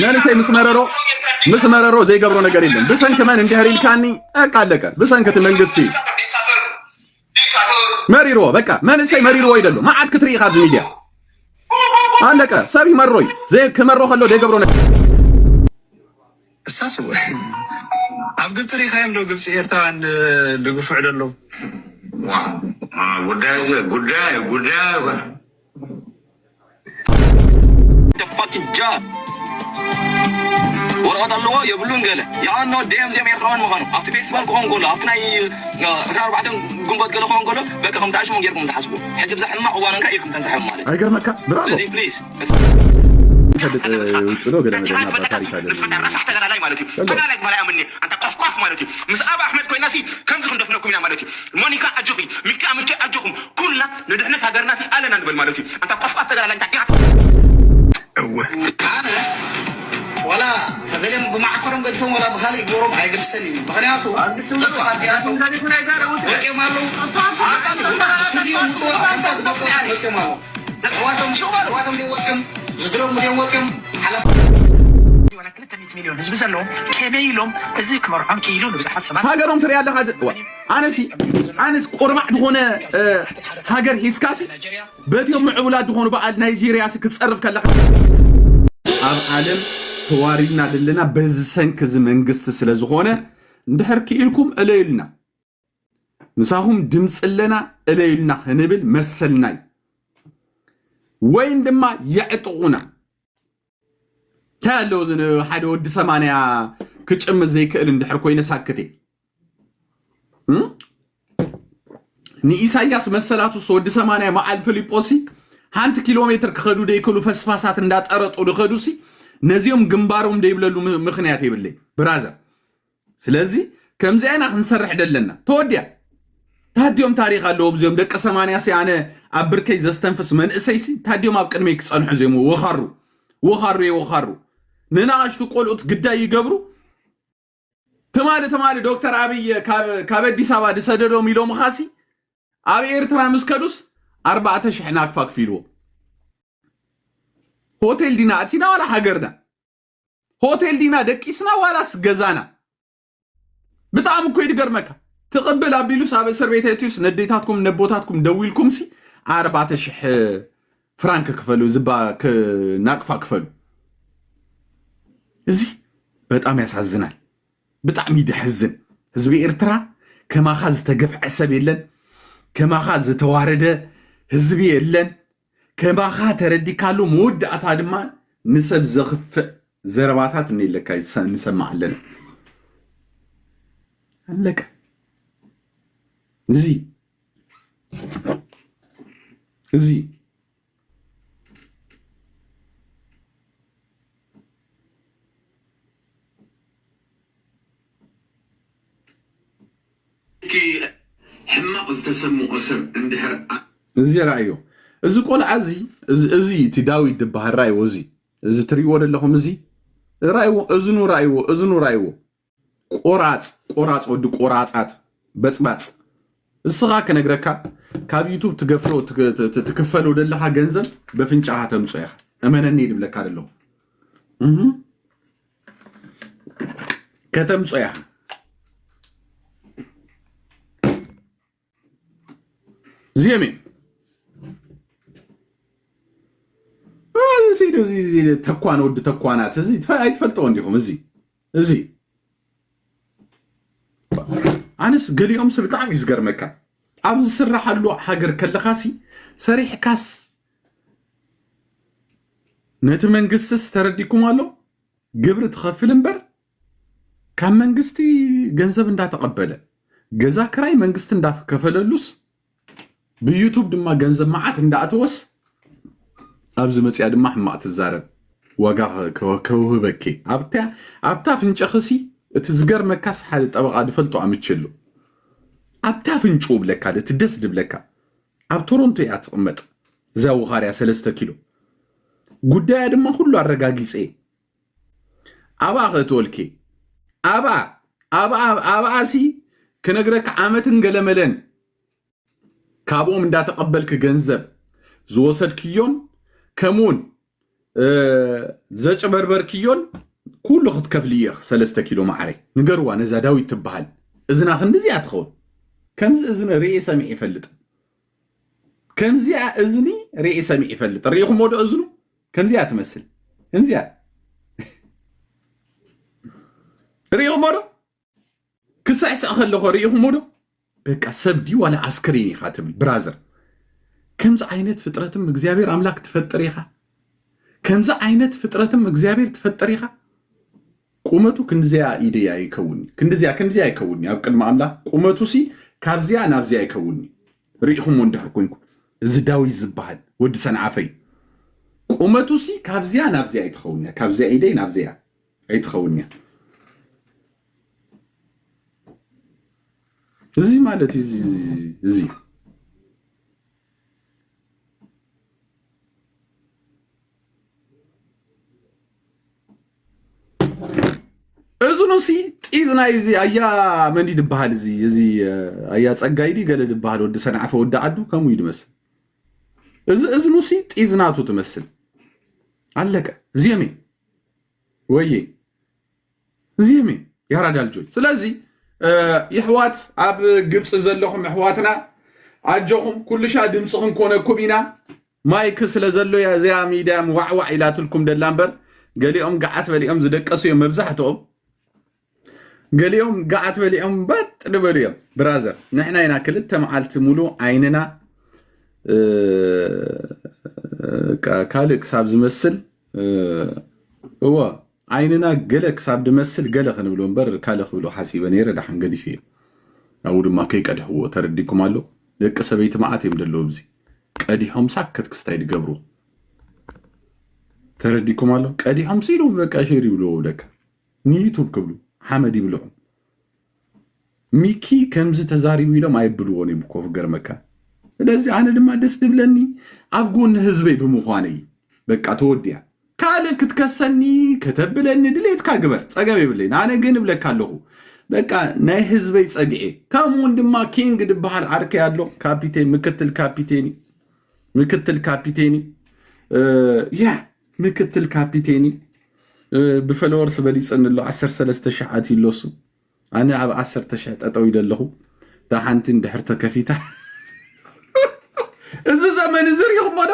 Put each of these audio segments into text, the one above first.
መንሰይ مسمررو زي قبرو ነገር የለም بسنك من እንዲህ ሪልካኒ አቃለቀ بسنكት መንግስቲ መሪሮ በቃ መንሰይ መሪሮ አይደለም ማዓት ክትሪ ኻዝ ሚዲያ አለቀ ሰቢ መሮይ ዘይ ከመሮ خلو ደይ ገብሮ ነገር እሳሱ ኣብ ግብጽ ሪኻይም ነው ግብጽ ኤርትራን ልግፍዕ ደሎ ጉዳይ the fucking job ورقة الله يبلون قاله يا أنو ديم زي ما يخرون مخانو أفتي فيستيفال كون قوله أفتي ناي خسارة بعدين قنبات قاله كون قوله بقى 15 مو غيركم تحسبوا حجب زحمة ما وانا كايلكم تنسحب مالك أيقر مكة برافو لازم بليز تلو قدام هذا تاريخ هذا رسحت غلا لاي مالتي تقالك ملاي مني أنت قف مالتي مس أبا أحمد كوي ناسي كم زخم دفنكم يا مالتي مونيكا أجوخي ميكا أمريكا أجوخم كلنا ندحنا هاجر ناسي ألنا نقبل مالتي أنت قف تقال لاي تاكي ولا هذلهم بمعكرهم قدفهم ولا بخالي قورهم عيقل السنين بخلياتو تقواتياتو وكي مالو سريون مطوع كنتاك بقوات وكي مالو واتم لي وكم زدرهم لي وكم حلف وانا 300 مليون هزب زلهم كميلهم ازيك مرحان كيلون بزحات سمان هاجرهم تريال لخاز أنس قرمع دهونه هاجر هيسكاسي بديهم معولاد دهونه بقى نيجيريا سكتصرف كلا أب عالم توارينا دلنا بزسنك زمنجست سلازخونه ندحر كيلكم إليلنا مساهم دمس لنا إليلنا هنبل مسلناي وين دما يعطونا تالو زن حد ود 8 كچم زي كل ندحر كوينه ساكتي ني إساياس مسلاتو سود 8 مع الفيليبوسي 1 كيلومتر كخدو ديكلو فسفاسات እንዳጠረጡ ደኸዱሲ ነዚዮም ግንባሮም ደይብለሉ ምክንያት ይብለይ ብራዘር ስለዚህ ከምዚ አይና ክንሰርሕ ደለና ተወዲያ ታዲዮም ታሪኽ አለው ብዚዮም ደቀ 80 ሲያነ አብርከይ ዘስተንፍስ መንእሰይሲ ታዲዮም ኣብ ቅድሜ ክጸንሑ ዘሙ ወኻሩ ነናሽቱ ቆልኡት ግዳይ ይገብሩ ተማለ ዶክተር አብይ ካብ አዲስ አበባ ደሰደዶ ሚሎ መኻሲ ኣብ ኤርትራ ምስከዱስ 4000 ናክፋ ክፊልዎ ሆቴል ዲና አቲና ወላ ሀገርና ሆቴል ዲና ደቂስና ወላስ ገዛና በጣም እኮ ይድገርመካ ተቀበል አቢሉስ ኣብ እስር ቤት እትዩስ ነዴታትኩም ነቦታትኩም ደዊልኩም ሲ 4000 ፍራንክ ክፈሉ ዝባ ናቅፋ ክፈሉ እዚ በጣም ያሳዝናል በጣም ይደህዝን ህዝብ ኤርትራ ከማኻዝ ተገፍዕ ሰብ የለን ከማኻዝ ተዋረደ ህዝብ የለን ከማኻ ተረዲካሉ መወዳእታ ድማ ንሰብ ዘኽፍ ዘረባታት እንይለካ እንሰማዓለን አለቀ እዚ حماق ዝተሰምዖ ሰብ እንድሕር እዚ ራእዮ እዚ ቆልዓ እዚ እቲ ዳዊት ድበሃል ራእዮ እዚ ትሪእዎ ዘለኹም እዚ ራእዮ እዝኑ ራእዮ ቆራፅ ወዲ ቆራፃት በፅባፅ እስኻ ከነግረካ ካብ ዩቱብ ትገፍሎ ትክፈሎ ደለኻ ገንዘብ በፍንጫኻ ተምጾ ኢኻ እመነኒ ድብለካ ደለኹ ከተምጾ ኢኻ زيمي زي تكوان ود تكوانات زي تفلطو عندكم زي انس قليهم سبطعم يزقر مكا ابز سرح له حجر كلخاسي سريح كاس نت منغستس ترديكم አለው ግብር ተخفልንበር ካም መንግስቲ ገንዘብ እንዳተቀበለ ገዛ ክራይ መንግስት እንዳከፈለሉስ በዩቲዩብ ድማ ገንዘብ ማዓት እንዳአትወስ ኣብዚ መጽያ ድማ ሕማቅ ትዛረብ ዋጋ ከውህበኪ ኣብታ ፍንጨኽሲ እቲ ዝገር መካስ ሓደ ጠበቃ ድፈልጦ ኣምችሉ ኣብታ ፍንጩ ብለካ ደስ ድብለካ ኣብ ቶሮንቶ ያ ተቀመጥ ዘው ኻርያ 3 ኪሎ ጉዳይ ድማ ሁሉ አረጋጊጼ አባ ኸቶልኪ አባሲ ከነግረክ ዓመትን ገለመለን ካብኦም እንዳተቀበልክ ገንዘብ ዝወሰድክዮን ከሙን ዘጭ በርበር ኪዮን ኩሉ ክትከፍልየኽ 3 ኪሎ ማዕረ ንገርዋ ነዛ ዳዊት ትበሃል እዝና ክንዲዚያ ትኸውን ከምዚ እዝኒ ርኤ ሰሚዕ ይፈልጥ ከምዚያ እዝኒ ርኤ ሰሚዕ ይፈልጥ ርኢኹም ወዶ እዝኑ ከምዚያ ትመስል ከምዚያ ርኢኹም ወዶ ክሳዕሳዕ ከለኹ ርኢኹም ወዶ በቃ ሰብዲ ዋላ አስክሬን ኢኻ ትብል ብራዘር ከምዚ ዓይነት ፍጥረትም እግዚአብሔር አምላክ ትፈጥር ኢኻ ከምዚ ዓይነት ፍጥረትም እግዚአብሔር ትፈጥር ኢኻ ቁመቱ ክንዚያ ኢደያ ይከውኒ ክንዚያ ይከውኒ ኣብ ቅድሚ አምላክ ቁመቱ ሲ ካብዚያ ናብዚያ ይከውኒ ርኢኹም ወንድሕር ኮይንኩ እዚ ዳዊት ዝበሃል ወዲ ሰንዓፈይ ቁመቱ ሲ ካብዚያ ናብዚያ ይትኸውኒ ካብዚያ ኢደይ ናብዚያ አይትኸውኒ እዚ ማለት እዚ እዝኑሲ ጢዝና እዚ አያ መንዲ ድበሃል እዚ አያ ጸጋይዲ ገለ ድበሃል ወዲ ሰንዓፈ ወዲ ዓዱ ከምኡ ይድመስል እዚ እዝኑሲ ጢዝናቱ ትመስል አለቀ ዚየሜ ወዬ ዚየሜ ያራዳ ልጆች ስለዚ ይሕዋት ኣብ ግብፅ ዘለኹም ኣሕዋትና ኣጆኹም ኩልሻ ድምፅኹም ኮነኩም ኢና ማይክ ስለ ዘሎ እዚያ ሚድያ ዋዕዋዕ ኢላትልኩም ደላ እምበር ገሊኦም ገዓት በሊኦም ዝደቀሱ እዮም መብዛሕትኦም ገሊኦም ገዓት በሊኦም በጥ ድበሉ እዮም ብራዘር ንሕና ኢና ክልተ መዓልቲ ሙሉ ዓይንና ካልእ ክሳብ ዝመስል እወ ዓይንና ገለ ክሳብ ድመስል ገለ ክንብሎ እምበር ካልእ ክብሎ ሓሲበ ነይረ ዳሓን ገዲፍ እየ ኣብኡ ድማ ከይቀድሕዎ ተረዲኩም ኣሎ ደቂ ሰበይቲ መዓት እዮም ደለዉ ብዚ ቀዲሖም ሳከት ክስታይ ድገብሩ ተረዲኩም ኣሎ ቀዲሖም ሲሉ በቃ ሼር ይብልዎ ደካ ንዩቱብ ክብሉ ሓመድ ይብልዑ ሚኪ ከምዚ ተዛሪቡ ኢሎም ኣይብልዎን እዮም ኮፍ ገርመካ ስለዚ ኣነ ድማ ደስ ድብለኒ ኣብ ጎኒ ህዝበይ ብምዃነይ በቃ ተወድያ ካልእ ክትከሰኒ ከተብለኒ ድሌትካ ግበር ፀገም የብለይን ኣነ ግን እብለካ ኣለኹ በቃ ናይ ህዝበይ ፀግዒ ከምኡውን ድማ ኪንግ ድበሃል ዓርከ ኣሎ ካፒቴን ምክትል ካፒቴኒ ያ ምክትል ካፒቴኒ ብፈሎወርስ በሊፅን ኣሎ 13,000 ኣትዩ ኣለሱ ኣነ ኣብ 10,000 ጠጠው ኢለ ኣለኹ ዳ ሓንቲ እንድሕር ተከፊታ እዚ ዘመን ዝርኢኹም ዶ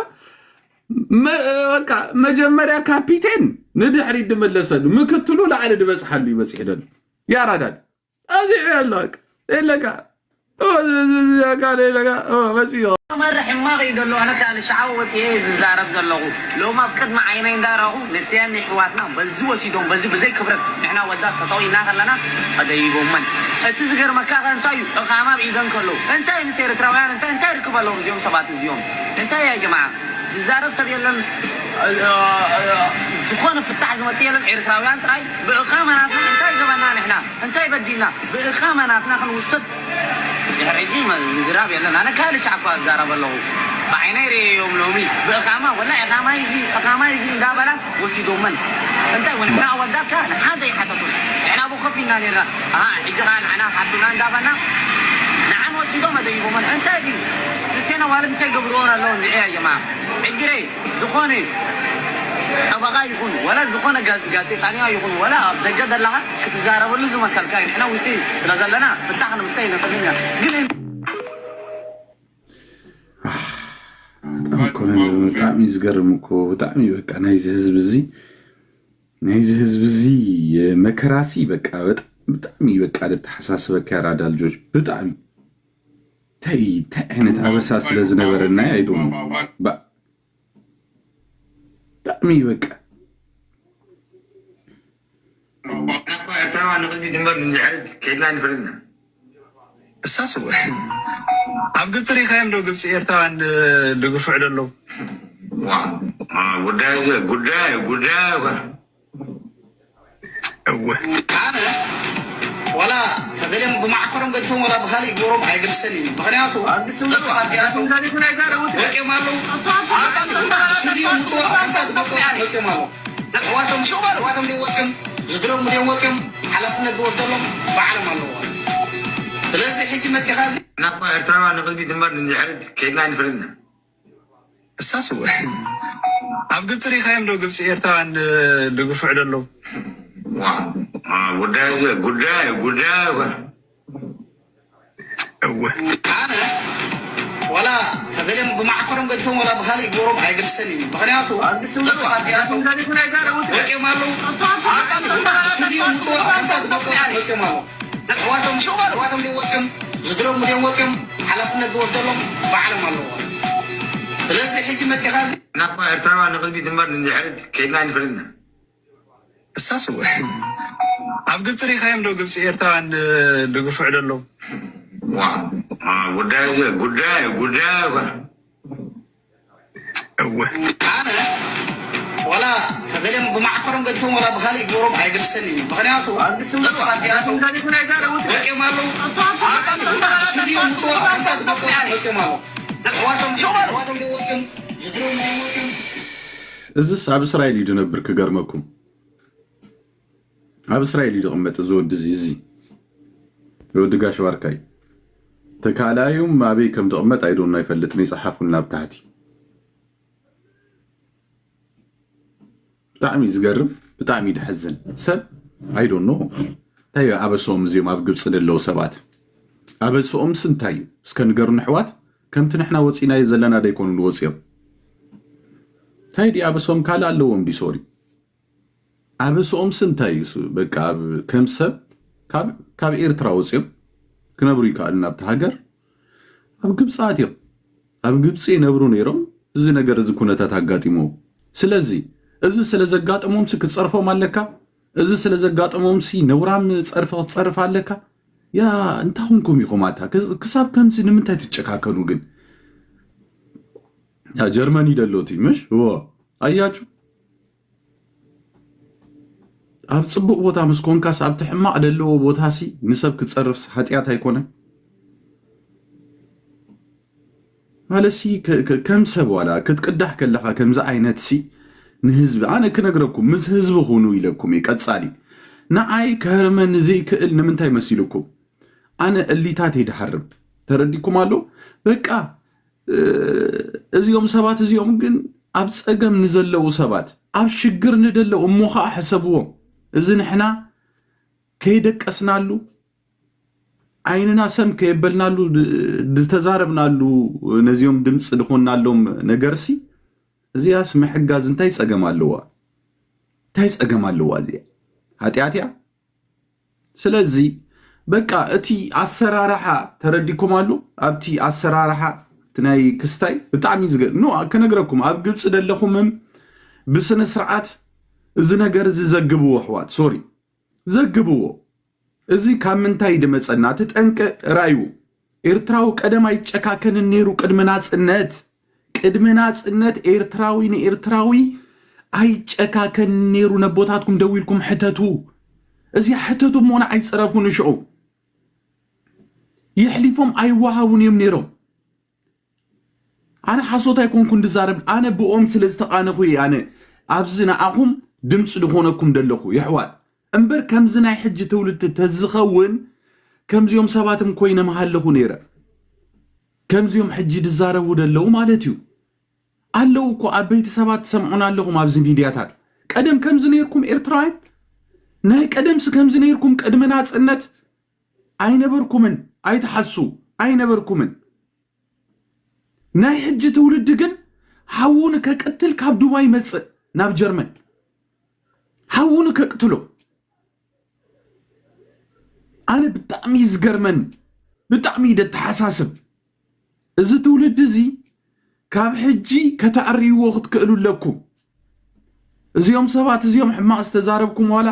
በቃ መጀመርያ ካፒቴን ንድሕሪ ድመለሰሉ ምክትሉ ላዕሊ ድበፅሓሉ ይበፅሕ ደሉ ያራዳል እዚ ያለክ ኢለካ በፅዮ مرح ما يدلو انا كان شعو وتيه زارب زلغو لو ما قدم عينين دارو نتيان حواتنا بزو وسيدون بزي كبرت احنا ودات تطوينا خلنا هذا يبون من تزغر مكان انتاي اقامه بايدن كلو انتاي مسير تراويان انتاي ركبلهم يوم سبات يوم انتاي يا جماعه زارب سبيلن زخون في التعزمه يلم عرفاويان تراي باقامتنا انتاي جبنا احنا انتاي بدينا باقامتنا خنوصد يحرجي ما مزراب يلا انا كان شعب زارب الله بعيني يوم لومي باقامه ولا اقامه يجي دابلا وسيدو من انت ونحن وداك هذا يحدثون احنا ابو خفينا لنا حجران انا حطنا دابنا نعم وسيدو ما ديبو من انت دي كنا والد كي قبرونا لون يا جماعه حجري زخوني طبقا يكون ولا زخونه قاتي ثانيه يكون ولا بجد لها تزاربوا لزم مسلكاين احنا وستي سلازلنا فتحنا متسينا قلنا قل بطعمي زقرمكو بطعمي بقى نايز حزب زي مكراسي بقى بطعمي بقى لتحساس بقى رادا الجوج بطعمي تاي عينت عبساس لزنبرنا يدوم بقى طعمي بقى اساسو عم قلت لي خايم لو قبس إيرتان لقفع له قداي ولا فذلهم بمعكرهم قلتهم ولا بخالي قروب عيقر السنين بخنياتو وكي مالو سوريهم مطوع كنتات بطوع وكي مالو واتم لي وكيم زدرهم لي وكيم حلفنا بورتلهم بعلم الله ስለዚህ ሕጂ መጽኻዚ ናባ ኤርትራውያን ንቅድሚ ድንበር ንድሕሪ ከይድና ንፈልና እሳሱ ኣብ ግብፅ ሪኻዮም ዶ ግብፂ ኤርትራን ድግፍዕ ደሎ ጉዳይ ኣነ ወላ ከገለም ብማዕከሮም ገድፎም ወላ ብካሊእ ገሮም ኣይገልሰን እዩ ምክንያቱ ኣዲኣቶም ወፂኦም ኣለዉ ስድዮም ምፅዋቅ ከንታት ወፂኦም ኣለዉ ኣሕዋቶም ወፂኦም ዝድሮም ድዮም ወፂኦም ሓላፍነት ዝወስደሎም ባዕሎም ኣለዎ ስለዚ ሕጂ መፂኻ ናባ ኤርትራዋ ንቅድሚት እምበር ንድሕሪት ከይድና ንፍልና እሳሱ ኣብ ግብፂ ሪኻዮም ዶ ግብፂ ኤርትራን ድግፍዕ ደሎ ጉዳይ ኣነ ወላ ከገለም ብማዕከሮም ገድፎም ወላ ብካሊእ ገሮም ኣይገልሰን እዩ ምክንያቱ ኣዲኣቶም ወፂኦም ኣለዉ ስድዮም ምፅዋቅ ከንታት ወፂኦም ኣለዉ ኣሕዋቶም ወፂኦም ዝድሮም ወፂኦም እዚስ ኣብ እስራኤል እዩ ድነብር ክገርመኩም ኣብ እስራኤል እዩ ድቕመጥ እዚ ወዲ እዚ ወዲ ጋሽ ባርካይ ተካላዩም ኣበይ ከም ድቕመጥ ኣይዶና ይፈልጥን ይፀሓፉልና ኣብ ታሕቲ ብጣዕሚ ዝገርም ብጣዕሚ ድሕዝን ሰብ ኣይዶኖ እንታይ ኣበሶኦም እዚኦም ኣብ ግብፂ ደለዉ ሰባት ኣበሶኦም ስንታይ እዩ እስከ ንገሩን ኣሕዋት ከምቲ ንሕና ወፂናዮ ዘለና ደይኮኑ ንወፂኦም እንታይ ዲ ኣበሶኦም ካልእ ኣለዎም ዲ ሶሪ ኣበሶኦም ስንታይ እዩ በቃ ከም ሰብ ካብ ኤርትራ ወፂኦም ክነብሩ ይከኣሉና ኣብቲ ሃገር ኣብ ግብፂ ኣትዮም ኣብ ግብፂ ይነብሩ ነይሮም እዚ ነገር እዚ ኩነታት ኣጋጢሞ ስለዚ እዚ ስለዘጋጠሞም ክትፀርፎም ኣለካ እዚ ስለዘጋጠሞም ነውራም ፀርፊ ክትፀርፍ ኣለካ ያ እንታይ ኮንኩም ኢኹም ኣታ ክሳብ ከምዚ ንምንታይ ትጨካከኑ ግን ያ ጀርመኒ ደሎቲ ምሽ ኣያችሁ ኣብ ፅቡቅ ቦታ ምስ ኮንካስ ኣብቲ ሕማቅ ዘለዎ ቦታ ንሰብ ክትፀርፍ ሓጢኣት ኣይኮነን ማለት ከም ሰብ ዋላ ክትቅዳሕ ከለካ ከምዚ ዓይነት ንህዝቢ ኣነ ክነግረኩም ምስ ህዝቢ ሁኑ ኢለኩም ቀፃሊ ንዓይ ከህርመን ዘይክእል ንምንታይ መሲልኩም ኣነ እሊታት ይድሓርብ ተረዲኩም ኣሎ በቃ እዚኦም ሰባት እዚኦም ግን ኣብ ፀገም ንዘለዉ ሰባት ኣብ ሽግር ንደለው እሞ ከዓ ሕሰብዎም እዚ ንሕና ከይደቀስናሉ ዓይንና ሰም ከየበልናሉ ዝተዛረብናሉ ነዚኦም ድምፂ ድኾናሎም ነገርሲ እዚያስ ምሕጋዝ እንታይ ፀገም ኣለዋ እዚኣ ሓጢኣት እያ ስለዚ በቃ እቲ ኣሰራርሓ ተረዲኩም ኣሎ ኣብቲ ኣሰራርሓ ናይ ክስታይ ብጣዕሚ ከነግረኩም ኣብ ግብፂ ደለኹምም ብስነ ስርዓት እዚ ነገር እዚ ዘግብዎ ኣሕዋት ሶሪ ዘግብዎ እዚ ካብ ምንታይ ድመፀና ትጠንቀ ራእዩ ኤርትራዊ ቀደም ኣይጨካከንን ነይሩ ቅድሚ ናፅነት ኤርትራዊ ንኤርትራዊ ኣይጨካከን ነይሩ ነቦታትኩም ደዊልኩም ሕተቱ እዚ ሕተቱ ሞና ኣይፀረፉን ሽዑ ይሕሊፎም ኣይወሃቡን እዮም ነይሮም ኣነ ሓሶት ኣይኮንኩ እንድዛረብ ኣነ ብኦም ስለ ዝተቃነኹ ኣነ ኣብዚ ንዓኹም ድምፂ ድኾነኩም ደለኹ ይሕዋል እምበር ከምዚ ናይ ሕጂ ትውልድ ተዝኸውን ከምዚኦም ሰባትም ኮይነ መሃለኹ ነይረ ከምዚኦም ሕጂ ድዛረቡ ደለዉ ማለት እዩ ኣለዉ እኮ ዓበይቲ ሰባት ትሰምዑና ኣለኹም ኣብዚ ሚድያታት ቀደም ከምዚ ነይርኩም ኤርትራውያን ናይ ቀደምሲ ከምዚ ነይርኩም ቅድሚ ናፅነት ኣይነበርኩምን ኣይተሓሱ ኣይነበርኩምን ናይ ሕጂ ትውልድ ግን ሓውን ከቅትል ካብ ዱባይ መፅእ ናብ ጀርመን ሓውን ከቅትሎ ኣነ ብጣዕሚ ዝገርመን ብጣዕሚ ደተሓሳስብ እዚ ትውልድ እዚ ካብ ሕጂ ከተዕርይዎ ክትክእሉ ኣለኩም እዚኦም ሰባት እዚኦም ሕማቅ ዝተዛረብኩም ዋላ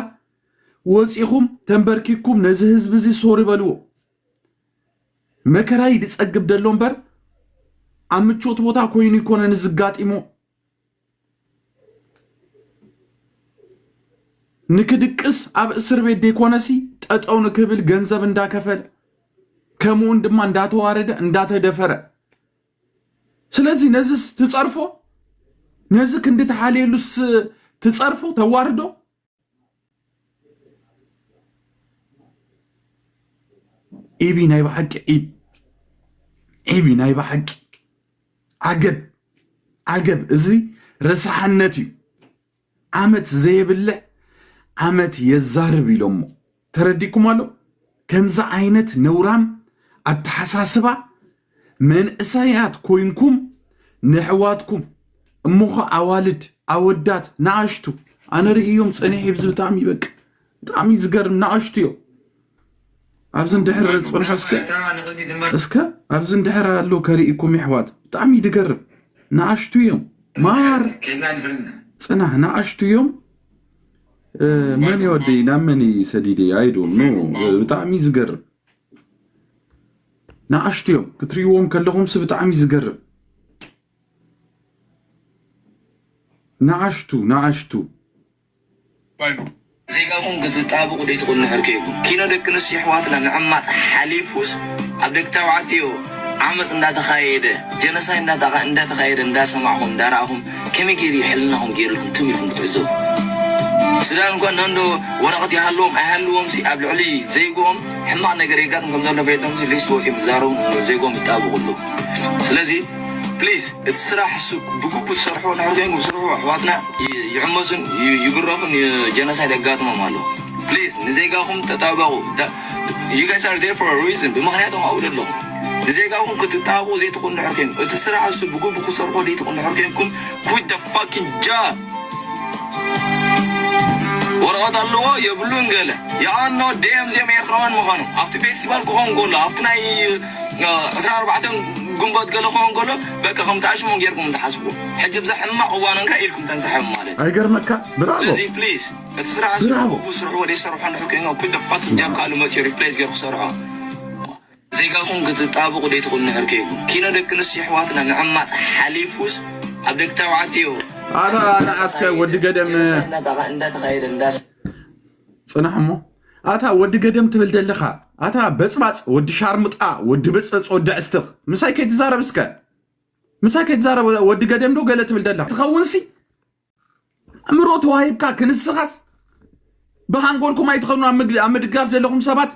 ወፂኹም ተንበርኪኩም ነዚ ህዝቢ እዚ ሶር ይበልዎ መከራይ ድፀግብ ደሎ እምበር ኣብ ምቾት ቦታ ኮይኑ ይኮነን ዝጋጢሞ ንክድቅስ ኣብ እስር ቤት ደይኮነሲ ጠጠው ንክብል ገንዘብ እንዳከፈለ ከምኡን ድማ እንዳተዋረደ እንዳተደፈረ ስለዚ ነዚስ ትፀርፎ ነዚ ክንዲ ተሓልየሉስ ትፀርፎ ተዋርዶ ኢቢ ናይ ባሕቂ ኢቢ ናይ ባሕቂ عجب ازي رسحنتي عمت زي بالله عمت يزارب يلومو ترديكم قالوا كمزا عينت نورام التحساسبة من اسايات كوينكم نحواتكم اموخا اوالد اودات نعشتو انا رئيوم صنيحي بز بتعمي بك بتعمي زقرم نعشتيو ابزن دحر صنح اسكا ابزن دحر قالو كريئكم يحوات بتعمي دقرب نعشتو يوم مار صنح نعشتو يوم من يودي نامني سديدي ايدو نو بتعمي زقرب نعشتو يوم كتريوهم كلهم سبتعمي زقرب نعشتو باينو زيغاكم كتطابقوا دي تقول نحركيكم كينو دكنس يحواتنا نعماس حليفوس عبدك توعتيو عمس اندا تخايده جنساي اندا تخايده اندا سمعهم داراهم كمي غير يحلناهم غيركم تميلكم تعزو سلام كون نندو ورقت يحلوهم اهلوهم سي ابل علي زيغوم حما نغريغاتم كم دون فيتهم سي ليستو في مزارو زيغوم يطابقوا له سلازي بليز الصراحه سوق بقوب تصرحوا نحركيكم صرحوا احواتنا يعمسن يقرفن جنساي دغاتهم مالو بليز نزيغاهم تطابقوا you guys are there for a reason بمخنياتهم اقول لهم نزيغاهم كتطابقوا زي تكون نحركيكم الصراحه سوق بقوب خسروا دي تكون نحركيكم quit the fucking job ورغد الله يبلون قاله يا انو ديم زي ما يخرون مخانو افت فيستيفال كون قولو افتنا 14 قنبات قالو كون قولو بقى 15 مون غيركم تحاسبوا حجب زحما قوانن كايلكم تنسحب مالت ايغرمك برافو لازم بليز تسرع بسرعه ودي يسرحوا نحكينا كل فاس جاب قالوا ما تشري بليز غير خسرعه زي قالكم كتطابقوا دي تقول نحركيكم كينا دكنس يحواتنا نعماس حليفوس عبدك توعتيو انا اسكا ود قدم صنحمو اتا ود قدم تبلدلخا اتا بصباص ود شارمطا ود بصبص ود استخ مساي كيتزارب اسكا مساي كيتزارب ود قدم دو قالت تبلدلخ تخونسي امروت وايبكا كنسخاس بهانغولكم ايتخدون امدغاف دلكم سبات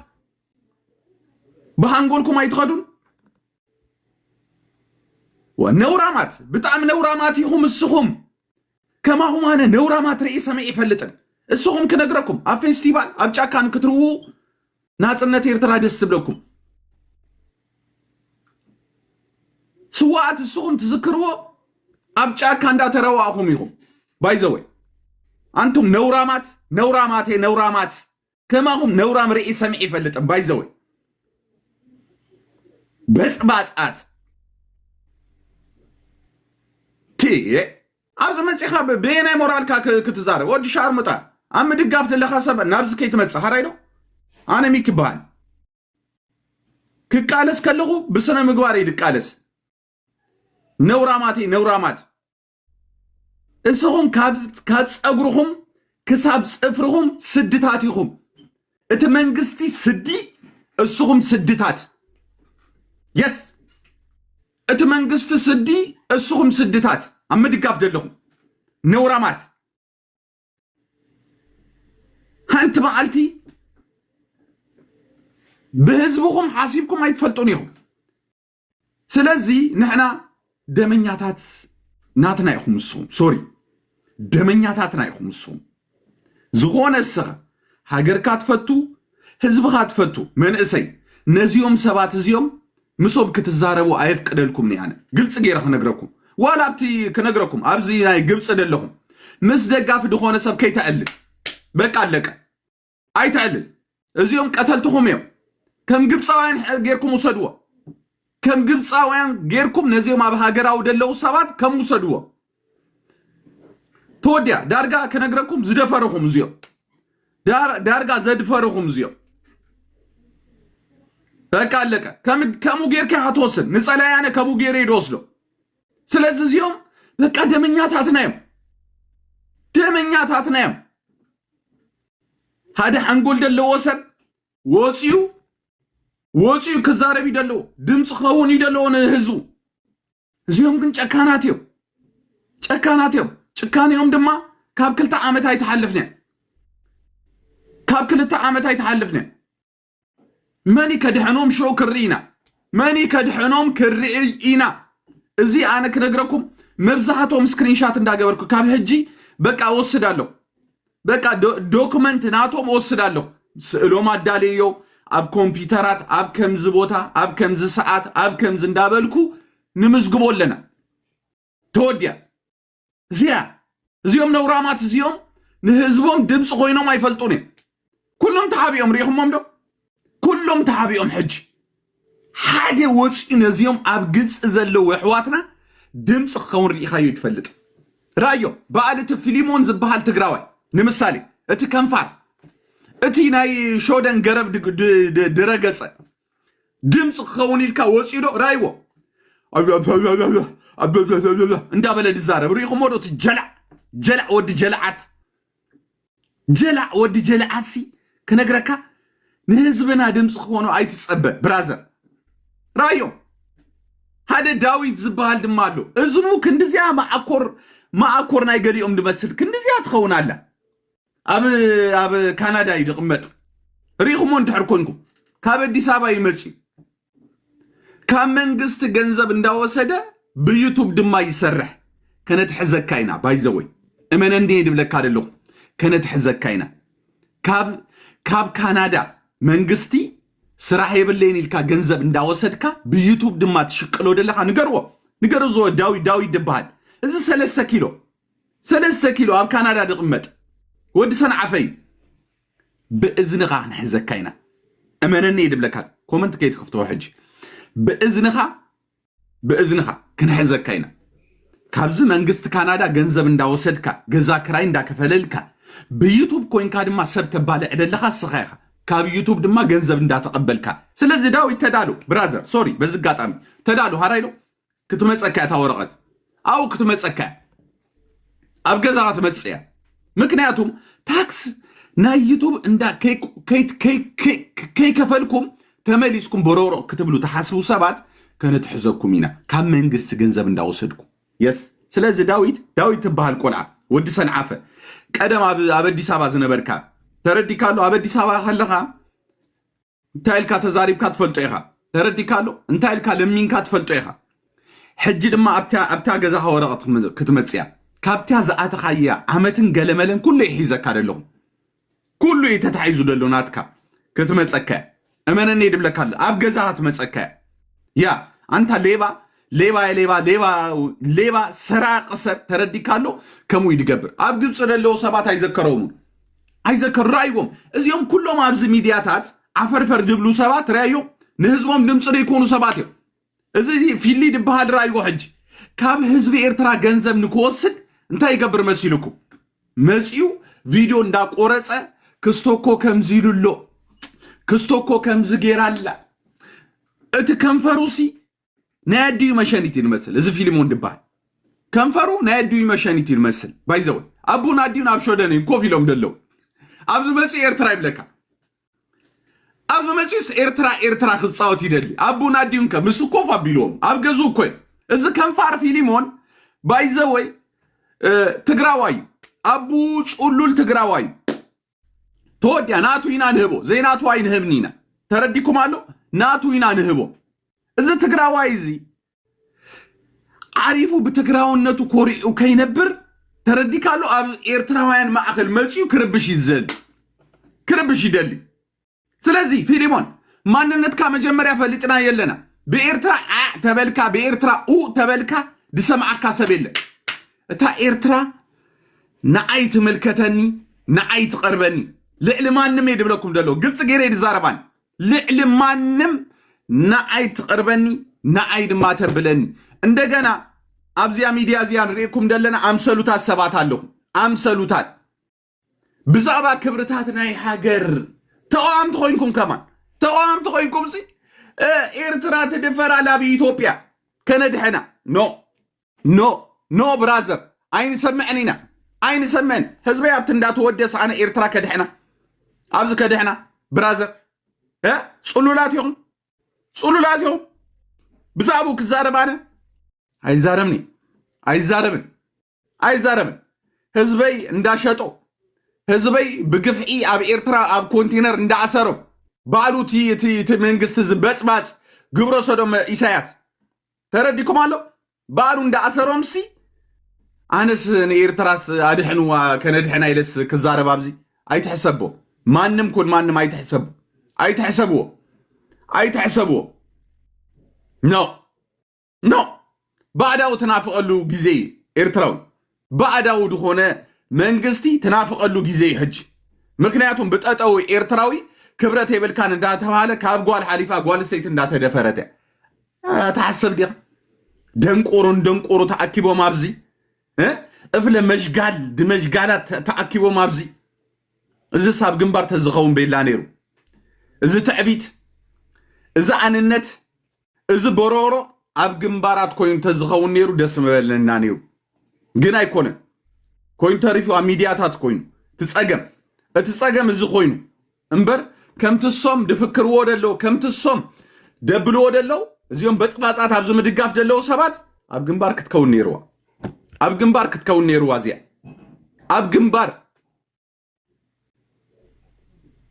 بهانغولكم ايتخدون ونورامات بتعم نورامات يهم السخم كما هم انا نورامات رئيس ما يفلطن السخم كنغركم ا فيستيفال ابጫ ካን ክትርው ናጽነት ኤርትራ ደስ ትብለኩም ስዋት السخم تذكروا ابጫ ካንዳ ተራዋኹም ይኹም ባይዘወይ አንቱም ነውራማት كما هم نورام رئيس ما يفلطن ባይዘወይ በጽባጻት تي أبز مسيخا بينا مورالكا كتزارب ودي شارمطا أم دقافت اللي خاصة نابز كي تمتسا هرايدو أنا ميك بان كالس كاللغو بسنا مقواري دكالس نورامات اسهم كابس أقرهم كساب سفرهم سدتاتيهم اتمنقستي سدي اسهم سدتات يس اتمنقست سدي اسهم سدتات أم دقاف دلهم نورامات هانت معلتي بهزبكم حاسيبكم ما يتفلطونيهم سلازي نحنا دمنياتات ناتنا يخم السوم سوري دمنياتاتنا يخم السوم زغون السغة هاجر كاتفتو هزب كاتفتو من اسي نزيوم سبات زيوم مسوب كتزاربو عيف كدلكم نيانا قلت سجيرخ نقرأكم ولا بتي كنقرأكم أبزي ناي قبص دلهم مس دقاف دخونه سب كي تقلل بقى لك أي تقلل إزيهم قتلتهم يوم كم قبصاوين غيركم وصدوا كم قبصاوين غيركم نزيهم أبهاجر أو دلوا سبات كم وصدوا توديا دارجا كنقرأكم زدفرهم زيو دارجا زدفرهم زيو بقى لك كم غيرك هتوصل نسأل يعني كم غير يدوسلو ስለዚህ ዚዮም በቃ ደመኛታት ነም ሃደ አንጎል ደለው ወሰን ወፂው ከዛረብ ይደለው ድምጽ ኸውን ይደለውን ህዝቡ ዚዮም ግን ጨካናትዮም ጭካኔዮም ድማ ካብ ክልተ ዓመት አይተሐልፍነ መኒ ከድሕኖም ሾው ክርኢና እዚ أنا كنقرأكم መብዛህቶም ስክሪንሻት እንዳገበርኩ ካብ ሕጂ በቃ ወስዳለሁ በቃ ዶክመንት ናቶም ወስዳለሁ ስእሎም አዳልዮ ኣብ ኮምፒውተራት ኣብ ከምዝ ቦታ ኣብ ከምዝ ሰዓት ኣብ ከምዝ እንዳበልኩ ንምዝግቦለና ተወድያ እዚኦም ነውራማት እዚኦም ንህዝቦም ድምፂ ኮይኖም አይፈልጡን ኩሎም ተሓቢኦም ሪኹሞም ዶ ኩሎም ተሓቢኦም ሕጂ ሓደ ወፂኡ ነዚኦም ኣብ ግብፂ ዘለው ኣሕዋትና ድምፂ ክኸውን ርኢኻዮ ይትፈልጥ ራዮ በዓልቲ ፊሊሞን ዝበሃል ትግራዋይ ንምሳሌ እቲ ከንፋር እቲ ናይ ሾደን ገረብ ድረገፀ ድምፂ ክኸውን ኢልካ ወፂኡ ዶ ራይዎ እንዳበለ ድዛረብ ሪኢኹሞ ዶ እቲ ጀላዕ ወዲ ጀላዓት ሲ ክነግረካ ንህዝብና ድምፂ ክኾኑ ኣይትፀበ ብራዘር ራዮ ሓደ ዳዊት ዝበሃል ድማ ኣሎ እዝኑ ክንዲዚያ ማዓኮር ናይ ገሊኦም ድመስል ክንዲዚያ ትኸውን ኣላ ኣብ ካናዳ ይድቕመጥ ሪኢኹሞ እንድሕር ኮንኩም ካብ አዲስ አበባ ይመፅዩ ካብ መንግስቲ ገንዘብ እንዳወሰደ ብዩቱብ ድማ ይሰርሕ ከነትሕዘካ ኢና ባይዘወይ እመነንዴ ድብለካ ደለኹ ከነትሕዘካ ኢና ካብ ካናዳ መንግስቲ ስራሕ የብለይን ኢልካ ገንዘብ እንዳወሰድካ ብዩቱብ ድማ ትሽቅሎ ደለካ ንገርዎ ዞ ዳዊት ድበሃል እዚ 3 ኪሎ ኣብ ካናዳ ድቕመጥ ወዲ ሰንዓፈይ ብእዝንኻ ንሕዘካ ኢና እመነኒ ድብለካ ኮመንት ከይትክፍትዎ ሕጂ ብእዝንኻ ክንሕዘካ ኢና ካብዚ መንግስቲ ካናዳ ገንዘብ እንዳወሰድካ ገዛ ክራይ እንዳከፈለልካ ብዩቱብ ኮይንካ ድማ ሰብ ተባልዕ ደለካ ስኻ ኢኻ ካብ ዩቱብ ድማ ገንዘብ እንዳተቀበልካ ስለዚ ዳዊት ተዳሉ ብራዘር ሶሪ በዝጋጣሚ ተዳሉ ሃራይሎ ክትመፀካ እታ ወረቐት ኣው ክትመፀካ ኣብ ገዛኻ ትመፅያ ምክንያቱም ታክስ ናይ ዩቱብ እንዳ ከይከፈልኩም ተመሊስኩም በሮሮ ክትብሉ ተሓስቡ ሰባት ከነትሕዘኩም ኢና ካብ መንግስቲ ገንዘብ እንዳወሰድኩም የስ ስለዚ ዳዊት ትበሃል ቆልዓ ወዲ ሰንዓፈ ቀደም ኣብ አዲስ አበባ ዝነበርካ ተረዲካሎ ኣብ አዲስ አበባ ከለኻ እንታይ ኢልካ ተዛሪብካ ትፈልጦ ኢኻ ተረዲካሎ እንታይ ኢልካ ለሚንካ ትፈልጦ ኢኻ ሕጂ ድማ ኣብታ ገዛኻ ወረቐት ክትመፅያ ካብታ ዝኣተኻያ ዓመትን ገለመለን ኩሉ ይሒዘካ ደለኹም ኩሉ ተታሒዙ ደሎ ናትካ ክትመፀካ እመነኒ ድብለካሎ ኣብ ገዛኻ ትመፀካ ያ አንታ ሌባ ሰራቅ ሰብ ተረዲካሎ ከምኡ ይድገብር ኣብ ግብፂ ደለው ሰባት ኣይዘከሩ ራእይዎም እዚኦም ኩሎም ኣብዚ ሚድያታት ዓፈርፈር ድብሉ ሰባት ራእዮም ንህዝቦም ድምፂ ዘይኮኑ ሰባት እዮም እዚ ፊሊ ድበሃል ራእይዎ ሕጂ ካብ ህዝቢ ኤርትራ ገንዘብ ንክወስድ እንታይ ይገብር መሲልኩም መፅኡ ቪድዮ እንዳቆረፀ ክስቶኮ ከምዚ ኢሉሎ ክስቶኮ ከምዚ ጌራላ እቲ ከንፈሩሲ ናይ ኣድዩ መሸኒት ይመስል እዚ ፊልሞን ድበሃል ከንፈሩ ናይ ኣድዩ መሸኒት ይመስል ባይዘው ኣቡን ኣድዩን ኣብ ሾደን ኮፍ ኢሎም ደለው ኣብዚ መፅኡ ኤርትራ ይብለካ ኣብዚ መፅኡ ኤርትራ ክፃወት ይደሊ ኣቡን ኣድዩን ምስ ኮፍ ኣቢሎም ኣብ ገዙ እኮ እዚ ከንፋር ፊልሞን ባይዘወይ ትግራዋይ ኣቡ ፅሉል ትግራዋይ ተወድያ ናቱ ኢና ንህቦ ዘይናቱ ኣይንህብኒና ተረዲኩም ኣሎ ናቱ ኢና ንህቦ እዚ ትግራዋይ እዚ ዓሪፉ ብትግራውነቱ ኮሪኡ ከይነብር ተረዲካሎ ኣብ ኤርትራውያን ማእኸል መፅኡ ክርብሽ ይደሊ ስለዚ ፊሊሞን ማንነትካ መጀመርያ ፈሊጥና የለና ብኤርትራ ተበልካ ብኤርትራ ተበልካ ድሰምዓካ ሰብ የለ እታ ኤርትራ ንዓይ ትምልከተኒ ንዓይ ትቐርበኒ ልዕሊ ማንም የድብለኩም ደሎ ግልፂ ገይረ ድዛረባን ልዕሊ ማንም ንዓይ ትቐርበኒ ንዓይ ድማ ተብለኒ እንደገና ኣብዚያ ሚድያ እዚያ ንሪእኩም ደለና ኣምሰሉታት ሰባት ኣለኹ ኣምሰሉታት ብዛዕባ ክብርታት ናይ ሃገር ተቃዋምቲ ኮይንኩም ከማን ተቃዋምቲ ኮይንኩም ሲ ኤርትራ ትድፈራላ ብኢትዮጵያ ከነድሕና ኖ ብራዘር ኣይንሰምዕን ኢና ኣይንሰምዕን ህዝበይ ኣብቲ እንዳተወደስ ኣነ ኤርትራ ከድሕና ኣብዚ ከድሕና ብራዘር ፅሉላት ኢኹም ብዛዕባኡ ክዛረብ ኣነ ኣይዛረብን ህዝበይ እንዳሸጦ ህዝበይ ብግፍዒ ኣብ ኤርትራ ኣብ ኮንቴነር እንዳኣሰሮ ባዕሉ እቲ መንግስቲ ዝበፅባፅ ግብረ ሰዶም ኢሳያስ ተረዲኩም ኣሎ ባዕሉ እንዳኣሰሮም ሲ أنس إيرتراس أدحنوا كندحنا يلس كزارة بابزي أي تحسبه مانم كل مانم أي تحسبه نو بعداو تنافق له جزي إيرتراوي بعداو دخونه منجستي تنافق له جزي حج مكنياتهم بتقطعوا إيرتراوي كبرت يبل كان انداتها على كاب قوال حليفة قوال السيت انداتها دفرته تحسب دي دنقورو تأكيبو مابزي افلا مشغال دمشغالات تأكيبو مابزي إذا صاب جنبار تزخون بيلا نيرو إذا تعبيت إذا عن النت إذا برورو أب جنبارات كوين تزخون نيرو دسم بيلا نيرو جنا يكون كوين تعرفوا ميدياتات كوين تتساقم إذا خوينو امبر كم تصوم دفكر ودلو كم تصوم دبلو ودلو زيوم بس قاصات ابزو مدقاف دلو سبات اب جنبار كتكون نيروا زيا اب جنبار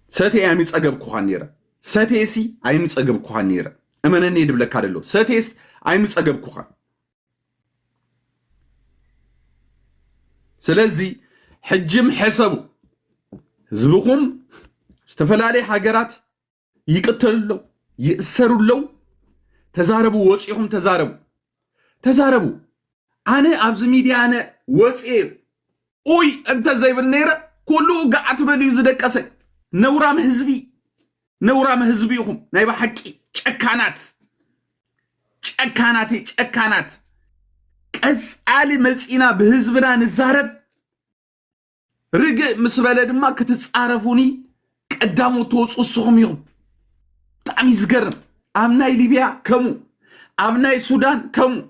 ساتي امي صقب كوخان نيره ساتيسي ايم صقب كوخان نيره امنني دبلك አይደለው ساتيس ايم صقب كوخان ስለዚህ حجم حسبو زبخم استفلالي حاجرات يقتلوا يأسروا تزاربوا وصيهم تزاربوا أنا أبز ميديا أنا وصي أوي أنت زي بالنيرة كله قعدت بلي يزدك أسد نورام حزبيهم نايبا حكي شكانات أسألي مسئنا بحزبنا نزارب رجع مسبلة ما كتتصارفوني قدامو توصصهم يوم طعم يزقرم أبناء ليبيا كمو أبناء السودان كمو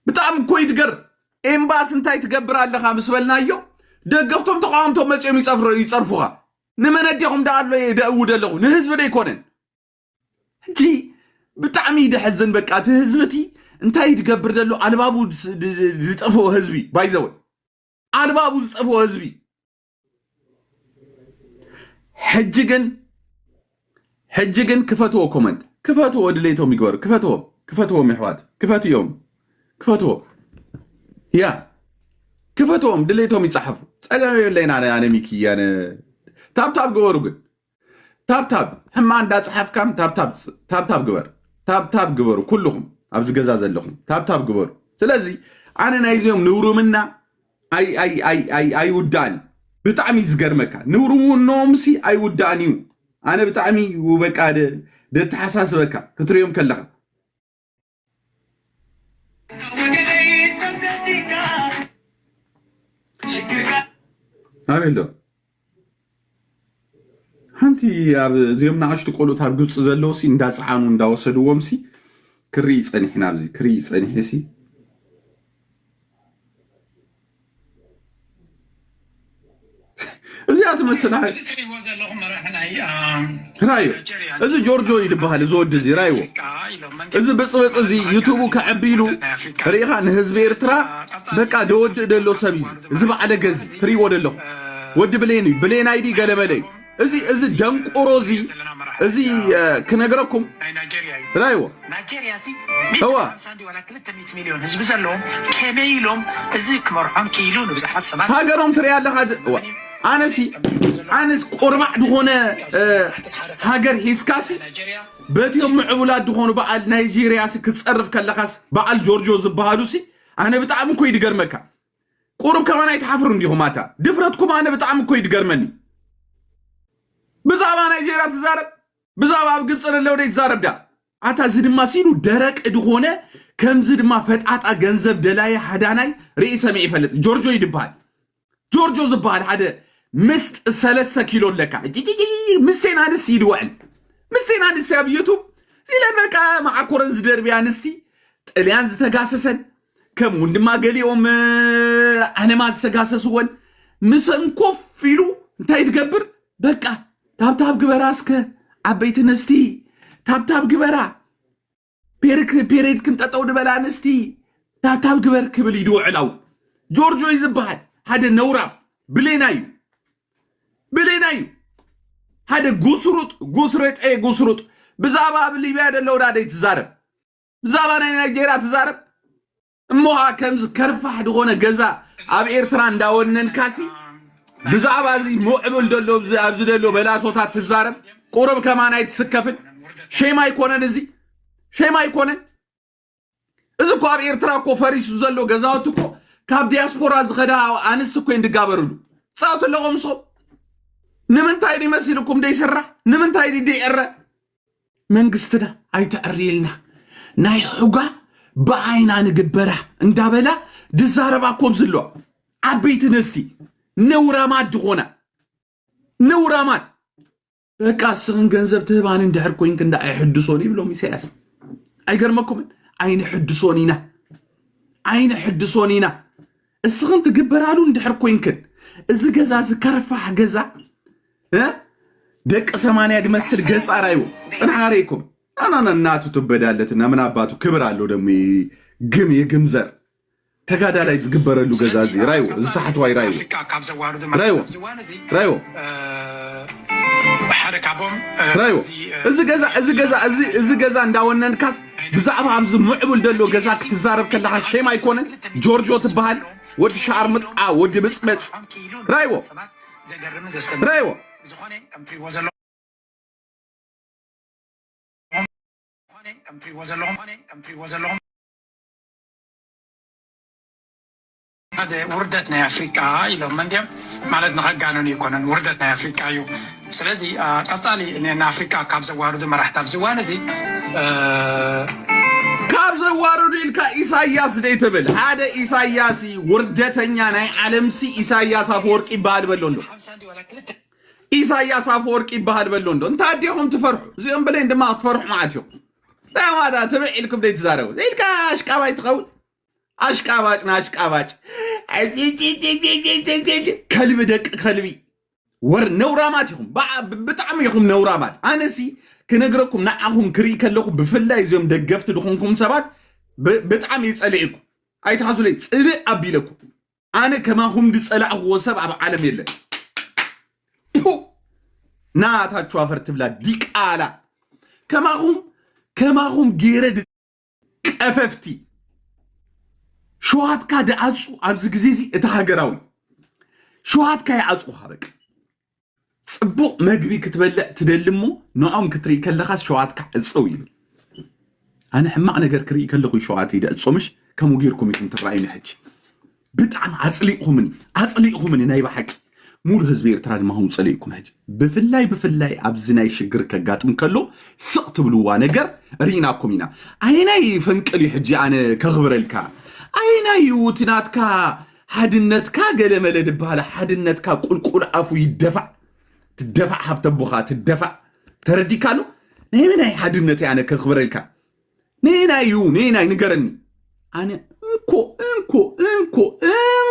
بطعم كويت قر إمباس انتاي تقبر على خامس بالنايو دقفتهم تقامتهم مجمع يصرفوها نما نديهم دعالو يدقود اللغو نهزب دا يكونن جي بطعم يدحزن بكا تهزبتي انتاي تقبر دلو عالبابو لطفو هزبي بايزوي عالبابو لطفو هزبي حججن كفتو كومنت كفتو ودليتهم يقبر كفتو محوات كفتو يا كفتهم دليتهم يتصحفوا صقام يلينا انا ميكي انا تاب قبروا قل تاب حمان دا صحف كام تاب قبروا كلهم ابز غزاز لهم تاب قبروا سلازي انا نايزيهم نورو منا اي وداني بطعمي زغرمكا نورو نومسي اي ودانيو أنا بتعمي وبكا ده تحساس بكا كتريوم كلها هاميلو هانتي زيومنا عشت قولو تاب قلص زلوسي اندا صحانو اندا وسدو ومسي كري صنيحنا بزي كري صنيحسي زيات مثلا رايو إذا جورجو يدبها لزود زي رايو إذا بس زي يوتيوب كعبيلو ريحان هزب إيرترا بقى دود دلو سبيز إذا على جزي تري ودلو ود بلين ايدي قال بلي إذا دنك أوروزي إذا كنقرأكم رايو هو مليون هزب زلهم كميلهم إذا كمرعون كيلون بزحات سماك هاقرهم تري على هذا أنس قربع دخونه هاجر هيسكاسي بيتيوم معولات دخونه بعد نيجيريا كتصرف كلخاس بعد جورجيو زبهادوسي أنا بتعمل كويد جرمكا قرب كمان يتحفرون ديهم ماتا دفرتكم أنا بتعمل كويد جرمني بزعما نيجيريا تزارب بزعما بقبص اللي ودي تزارب ده عتا زد ما سيلو درك دخونه كم زد ما فتحات أجنزب دلاي حداناي رئيس مي يفلت جورجيو يدبال جورجيو زبهاد هذا مست 3 كيلو لك مسين هذا السيد وعل مسين هذا السيد يوتيوب إلى بقى مع كورنز دربي أنستي اليان زتجاسسن كم وندما قالي أنا ما زتجاسسون مسن كوف فيلو أنت يتقبر بقى تاب قبراسك عبيت نستي تاب قبرا بيريد كنت أتود بلا نستي تاب قبر كبل يدوع له جورجيو يزبهاد هذا نورا بلينايو هذا قصرت بزابا بليبيا دلو دا يتزارب بزابا نيجيريا تزارب እሞሃ ከምዝ ከርፋሕ ድኾነ ገዛ ኣብ ኤርትራ እንዳወነን ካሲ ብዛዕባ እዚ ሙዕብል ደሎ ኣብዚ ደሎ በላሶታት ትዛረብ ቁርብ ከማናይ ትስከፍን ሸማ ይኮነን እዚ ሸማ ይኮነን እዚ እኮ ኣብ ኤርትራ እኮ ፈሪሱ ዘሎ ገዛውት እኮ ካብ ዲያስፖራ ዝኸዳ ኣንስት እኮ እንድጋበርሉ ፃውት ኣለኹም ሶ ንምንታይ ይመስልኩም ደይስራሕ ንምንታይ ደይዕረ መንግስትና ኣይተዕርየልና ናይ ሕጋ ብዓይና ንግበራ እንዳበላ ድዛረባ ኮም ዝሎ ዓበይቲ ነስቲ ነውራማት ድኾና ነውራማት በቃ ስኽን ገንዘብ ትህባን እንድሕር ኮይንክ እንዳ ኣይሕድሶኒ ብሎም ኢሳያስ ኣይገርመኩምን ዓይነ ሕድሶኒና እስኽን ትግበራሉ እንድሕር ኮይንክን እዚ ገዛ ዝከረፋሕ ገዛ ደቂ 80 ድመስል ገጻ ራዩ ጽንዓረይኩም አናና እናቱ ትበዳለትና ምን አባቱ ክብር አለው ደሞ ግም የግምዘር ተጋዳላይ ዝግበረሉ ገዛ እዚ ራዩ እዚ ታሕተዋይ ራዩ እዚ ገዛ እንዳወነንካስ ብዛዕባ ኣብዚ ሙዕብል ደሎ ገዛ ክትዛረብ ከለኻ ሸም ኣይኮነን ጆርጆ ትበሃል ወዲ ሻዕር ምጥዓ ወዲ ብፅበፅ ራይዎ ዝኾነ ከምትሪዎ ዘለኹም هذا وردتنا يا أفريقيا إلهم من ديم مالت نخجانون يكونن وردتنا يا أفريقيا يو سلزي قطالي إن أفريقيا كابز وارد ما راح تبزوان زي كابز وارد إلك إساياس ديتبل هذا إساياسي وردتنا ناي علمسي إساياس أفورك إباد بلوندو إساياس أفورك إباد بلوندو أنت هديهم تفرحوا زي أم بلين دما تفرح معاتهم لا ماذا تبع لكم ديت زارو زي الكاش كاباي تقول أشكاباج ناشكاباج كلب دك كلبي ور نوراماتهم بطعم يهم نورامات أنا سي كنقرأكم نعهم كري كلكم بفلا يزوم دقفت دخونكم سبات بطعم يسألئكم أي تحصل لي تسألئ أبي لكم أنا كما هم بيسألئ هو سبع بعالم يلا ناتا تشوافر تبلا ديك آلا كما هم جيرد كففتي شوهات كا دعصو عبز جزيزي اتهاجراوي شوهات كا يعصو حرك صبو مغبي كتبلع تدلمو نعم كتري كلخاس شوهات كا عصوي انا حماق نجر كري كلخو شوهات يدعصو مش كمو غيركم يكون ترايني حج بطعم عصليقهم ناي بحق مول حزب ኤርትራ ድማ هم صليقكم حج بفلاي ابزناي شجر كغاطم كلو سقت بلوا ነገር ريناكم ينا ايناي فنقلي حجي انا كخبرلكا أين يوتناتك حدنتك قال ملد بها حدنتك قل عفو يدفع تدفع حفت بخا تدفع تردي كانوا نينا حدنتي أنا كخبر لك نينا نقرني أنا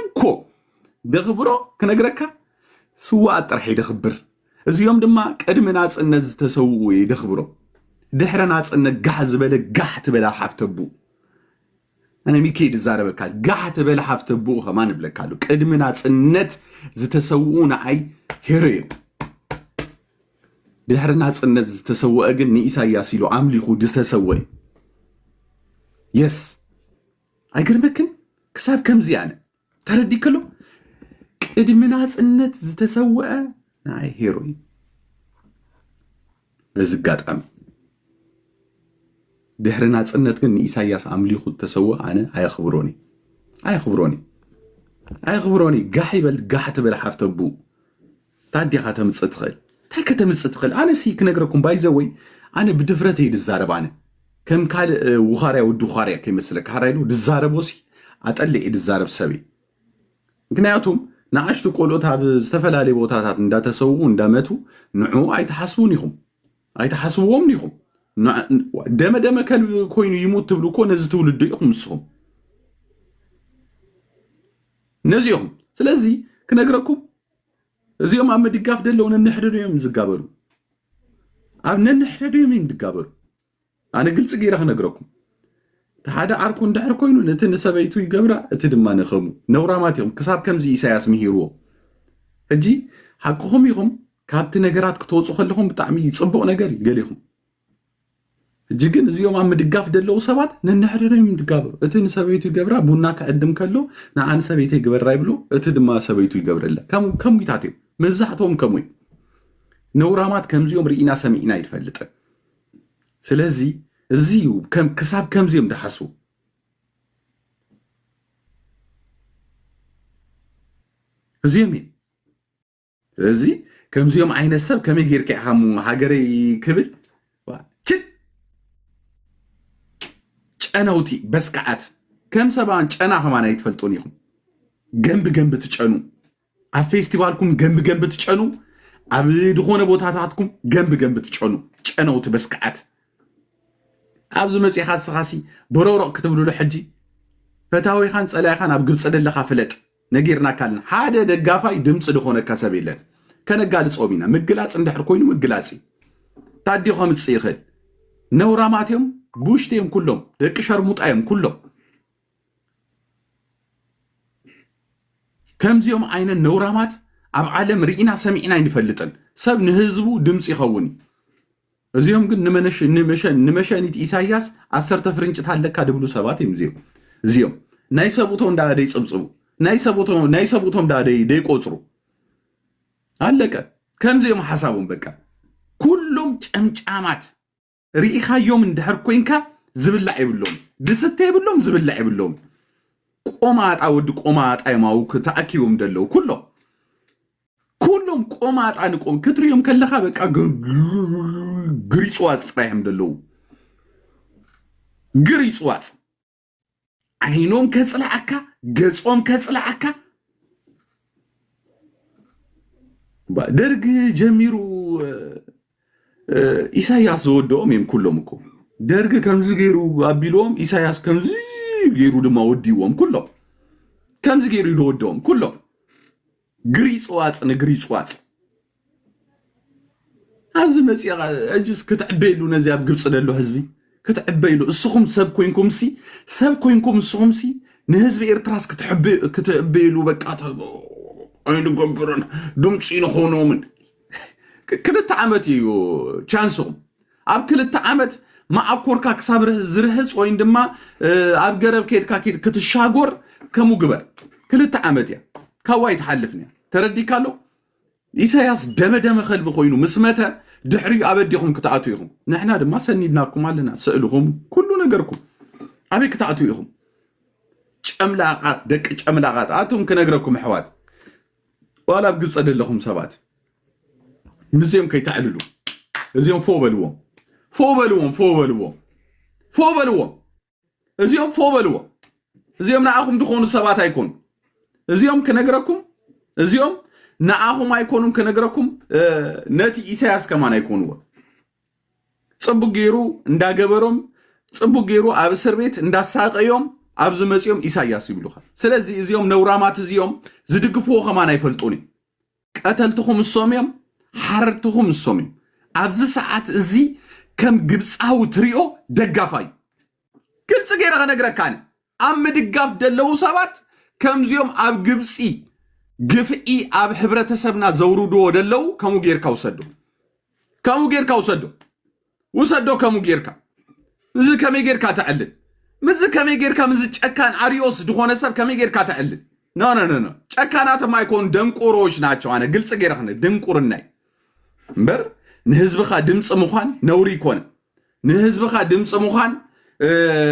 انكو دخبرو كنقرك سوا أطرحي دخبر إذا يوم دما قدم ناس الناس تسوي دخبرو دحر ناس إنك جحز بلا حفت بو أنا ميكيد الزاربك قاعد بلا حفت بوها ما نبلك قالوا قدمنا صنت زتسوون عي هيريو دحرنا صنت زتسوى اجن إساياس يلو عملي خو دستسوي يس أيقربكن كساب كم زيانة تردي كله قدمنا صنت زتسوى عي هيروي رزقات عم دحرنا صنت كن إساياس عملي خود تسوى أنا أيخبروني قاحي تبل حفت أبو تعدي خاتم تتخل أنا سيك نقرأكم بايزوي أنا بدفرتي الزارب أنا كم كال وخاريا ودخاريا كي مثلك هرايلو الزارب وسي أتقلي الزارب سبي مكنياتهم نعشت قولوتها بستفلالي بوتاتات ندا تسوون اندامتو نعو أيتحسبوهم نيهم دم كان كوين يموت تبلو كون نزتو لديهم سهم نزيهم سلازي كنقرأكم زيهم عم دقاف دلون نحددو يوم زقابرو عم نحددو يوم دقابرو أنا قلت صغيرة نقرأكم تحدا عركون دحر كوينو نتن سبيتو يقبرا اتدما نخمو نوراماتهم كساب كم زي إساياس مهيرو اجي حقهم يهم كابت نقرات كتوصو خلهم بتعمي يصبق نقري قاليهم جيجن زيوم عم دقاف دلو سبات ننحدرهم دقابرو اتن سبيتو يقبرا بونا كقدم كلو نعان سبيتي يقبر رايبلو اتدما سبيتو يقبر الله كم يتاتيو مبزحتهم كموي نورامات كم زيوم رئينا سمعنا يتفلت سلازي زيو كم كساب كم زيوم دحسو زيومين سلازي كم زيوم عين السب كم يجير كحمو حجري كبل ጨነውቲ በስቃዓት ከም ሰባን ጨና ኸማና ይትፈልጡን ይኹም ገንብ ትጨኑ ኣብ ፌስቲቫልኩም ገንብ ትጨኑ ኣብ ድኾነ ቦታታትኩም ገንብ ትጨኑ ጨነውቲ በስቃዓት ኣብዚ መጽኻ ስኻሲ በሮሮቅ ክትብሉሉ ሕጂ ፈታዊ ኻን ጸላይ ኻን ኣብ ግብጽ ደለኻ ፍለጥ ነጊርና ካልን ሓደ ደጋፋይ ድምጽ ድኾነ ካሰብ የለን ከነጋል ጾሚና ምግላጽ እንድሕር ኮይኑ ምግላጽ ታዲዮ ከምጽ ይኽእል ነውራማትዮም بوشتيم كلهم دك شرموطايم كلهم كم زيوم عين النورامات اب عالم رينا سمعنا ينفلطن سب نهزبو دمص يخوني زيوم ግን نمشانيت ኢሳያስ 10 ፍርንጭ ታለካ ደብሉ ሰባት ይምዚው زيوم ናይ ሰቡቶ እንዳደ ይጽብጽቡ ናይ ሰቡቶ እንዳደ ይቆጽሩ አለቀ ከም زيوم ሐሳቡን በቃ ኩሎም ጨምጫማት ريخا يوم اندحر كوينكا زبلا يبلوم دسته يبلوم زبلا يبلوم قومات اود قومات ايماو كتاكيوم دلو كلهم قومات انقوم كتريوم كلخا بقى غريصواص رايهم دلو غريصواص عينوم كصلاعكا ገጾም ከጽላዓካ ደርግ ጀሚሩ ኢሳያስ ዘወደኦም እዮም ኩሎም እኮ ደርግ ከምዚ ገይሩ አቢሎም ኢሳያስ ከምዚ ገይሩ ድማ ወዲዎም ኩሎም ከምዚ ገይሩ ይወደኦም ኩሎም ግሪጽዋጽ ንግሪጽዋጽ ኣብዚ መጽያ እጅስ ክትዕበይሉ ነዚ ኣብ ግብጽ ደሎ ህዝቢ ክትዕበይሉ እስኹም ሰብ ኮይንኩም እስኹም ሲ ንህዝቢ ኤርትራስ ክትዕበይሉ በቃ አይን ጎብረን ድምጽ ይንኾኖምን ክልተ ዓመት እዩ ቻንስኩም ኣብ ክልተ ዓመት ማዕኮርካ ክሳብረ ዝርህጽ ወይ ድማ ኣብ ገረብ ከድካ ክትሻጎር ከሙ ግበር ክልተ ዓመት ያ ካዋይ ተሐልፍኒ ተረዲካሎ ኢሳያስ ደመደመ خلب ኮይኑ መስመተ ድሕሪ ኣበዲኹም ክትኣቱ ይኹም ንሕና ድማ ሰኒድናኩም ኣለና ስእልኹም ኩሉ ነገርኩም ኣበይ ክትኣቱ ይኹም ጨምላቃት ደቂ ጨምላቃት ኣቱም ከነግረኩም ኣሕዋት ዋላ ግብጽ ደለኹም ሰባት ምዝም ከይተዓልሉ እዚኦም ፎበልዎም እዚኦም ፎበልዎም እዚኦም ናአኹም ድኾኑ ሰባት ኣይኮኑ እዚኦም ከነግረኩም እዚኦም ናአኹም ኣይኮኑም ከነግረኩም ነቲ ኢሳያስ ከማን ኣይኮኑዎ ጽቡቅ ገይሩ እንዳገበሮም ጽቡቅ ገይሩ ኣብ እስር ቤት እንዳሳቀዮም ኣብዚ መጽዮም ኢሳያስ ይብሉኻ ስለዚህ እዚኦም ነውራማት እዚኦም ዝድግፍዎ ከማን ኣይፈልጡኒ ቀተልትኹም እሶምዮም حررتهم السومي أبز ساعات زي كم جبساو تريو دقافاي كل سجير أنا قرأ أم دقاف دلو سبات كم زيوم أب جبسي جفئي أب حبرة سبنا زورودو دلو كمو غير كاوسدو وسدو كمو غير كا مز كمي غير كا تعلل مز كمي غير كا مز تشكان عريوس دخونه سب كمي غير كا تعلل نو تشكانات ما يكون دنقوروش ناتشو أنا قلت سجير أنا دنقورناي مبر نهزبخا دمص مخان نوري كون نهزبخا دمص مخان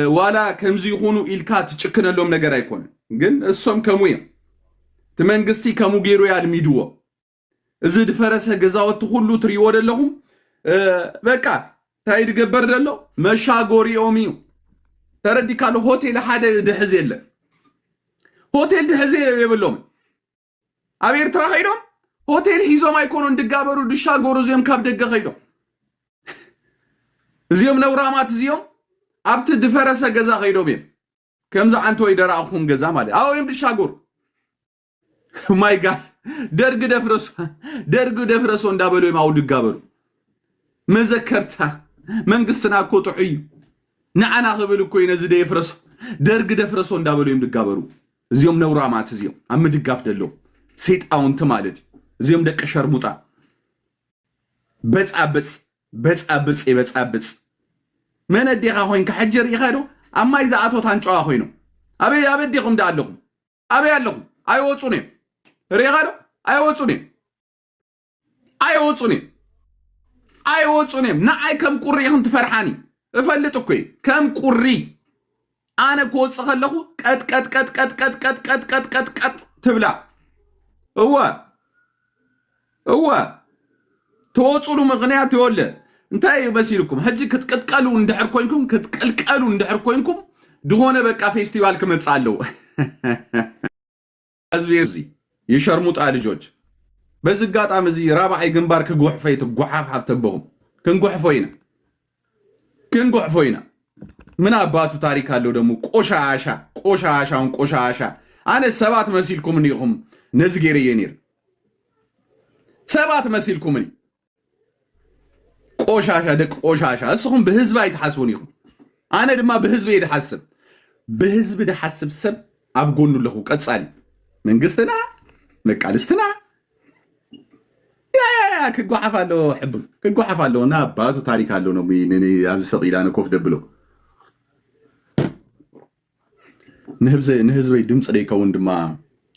ولا كمزي يخونو إلكا تشكنلهم ነገር አይኮን ግን እሶም ከሙይ ተመንግስቲ ከሙ ገይሩ ያልሚድዎ እዚ ድፈረሰ ገዛወት ሁሉ ትሪዎ ደለሁም በቃ ታይድ ገበር ደሎ መሻጎሪዮሚ ተረዲካሎ ሆቴል ሓደ ድሕዝ የለ ሆቴል ድሕዝ የብሎም ኣብ ኤርትራ ኸይዶም ሆቴል ሂዞም አይኮኑ እንድጋበሩ ድሻጎሩ ዚም ካብ ደገ ኸይዶ እዚዮም ነውራማት እዚዮም ኣብቲ ድፈረሰ ገዛ ኸይዶ ቤም ከምዛ አንተ ወይ ደራኹም ገዛ ማለት አውም ድሻጎሩ ማይ ጋድ ደርግ ደፍረሶ እንዳበሉ ማው ድጋበሩ መዘከርታ መንግስትና እኮ ጥዑይ ንዓና ኸብል እኮ ይነዚ ደፍረሶ ደርግ ደፍረሶ እንዳበሉ ድጋበሩ እዚዮም ነውራማት እዚዮም ኣብ ምድጋፍ ደሎ ሰይጣውንት ማለት زيوم دك شربوطا بصابص من اديخا خوين كحجر يخادو اما اذا اتو تانچوا خوينو ابي ديكم دالكم ابي يالكم ايوصوني ريغادو ايوصوني نعاي كم قري انت فرحاني افلط اكو كم قري انا كوص خلخو قط تبلا هو توصلوا مغنيات يوله انتي بسيلكم حجي كتقلقلوا اندحر كوينكم دهونه بقى فيستيفال كمصالو ازبيزي يشرموط على بزقاطام زي رابعي جنبار كغحفيت غحاف تبهم كنغحفوينا من اباتو تاريخ አለው ደሞ ቆሻሻ አነ ሰባት መስልኩም ንይኹም ነዝጌር የኔር ሰባት መስልኩም ኒ ቆሻሻ እስኹም በህዝብ አይተሐስቡን ይኹም አነ ድማ በህዝብ ይደሐስብ ሰብ አብጎኑ ለኹ ቀጻሊ መንግስትና መቃልስትና ክጓሐፋለሁ ሕብም ክጓሐፋለሁና አባቱ ታሪክ አለው ነው ምን ያብሰቂላነ ኮፍ ደብሎ ንህዝበይ ድምጽ ላይ ከወንድማ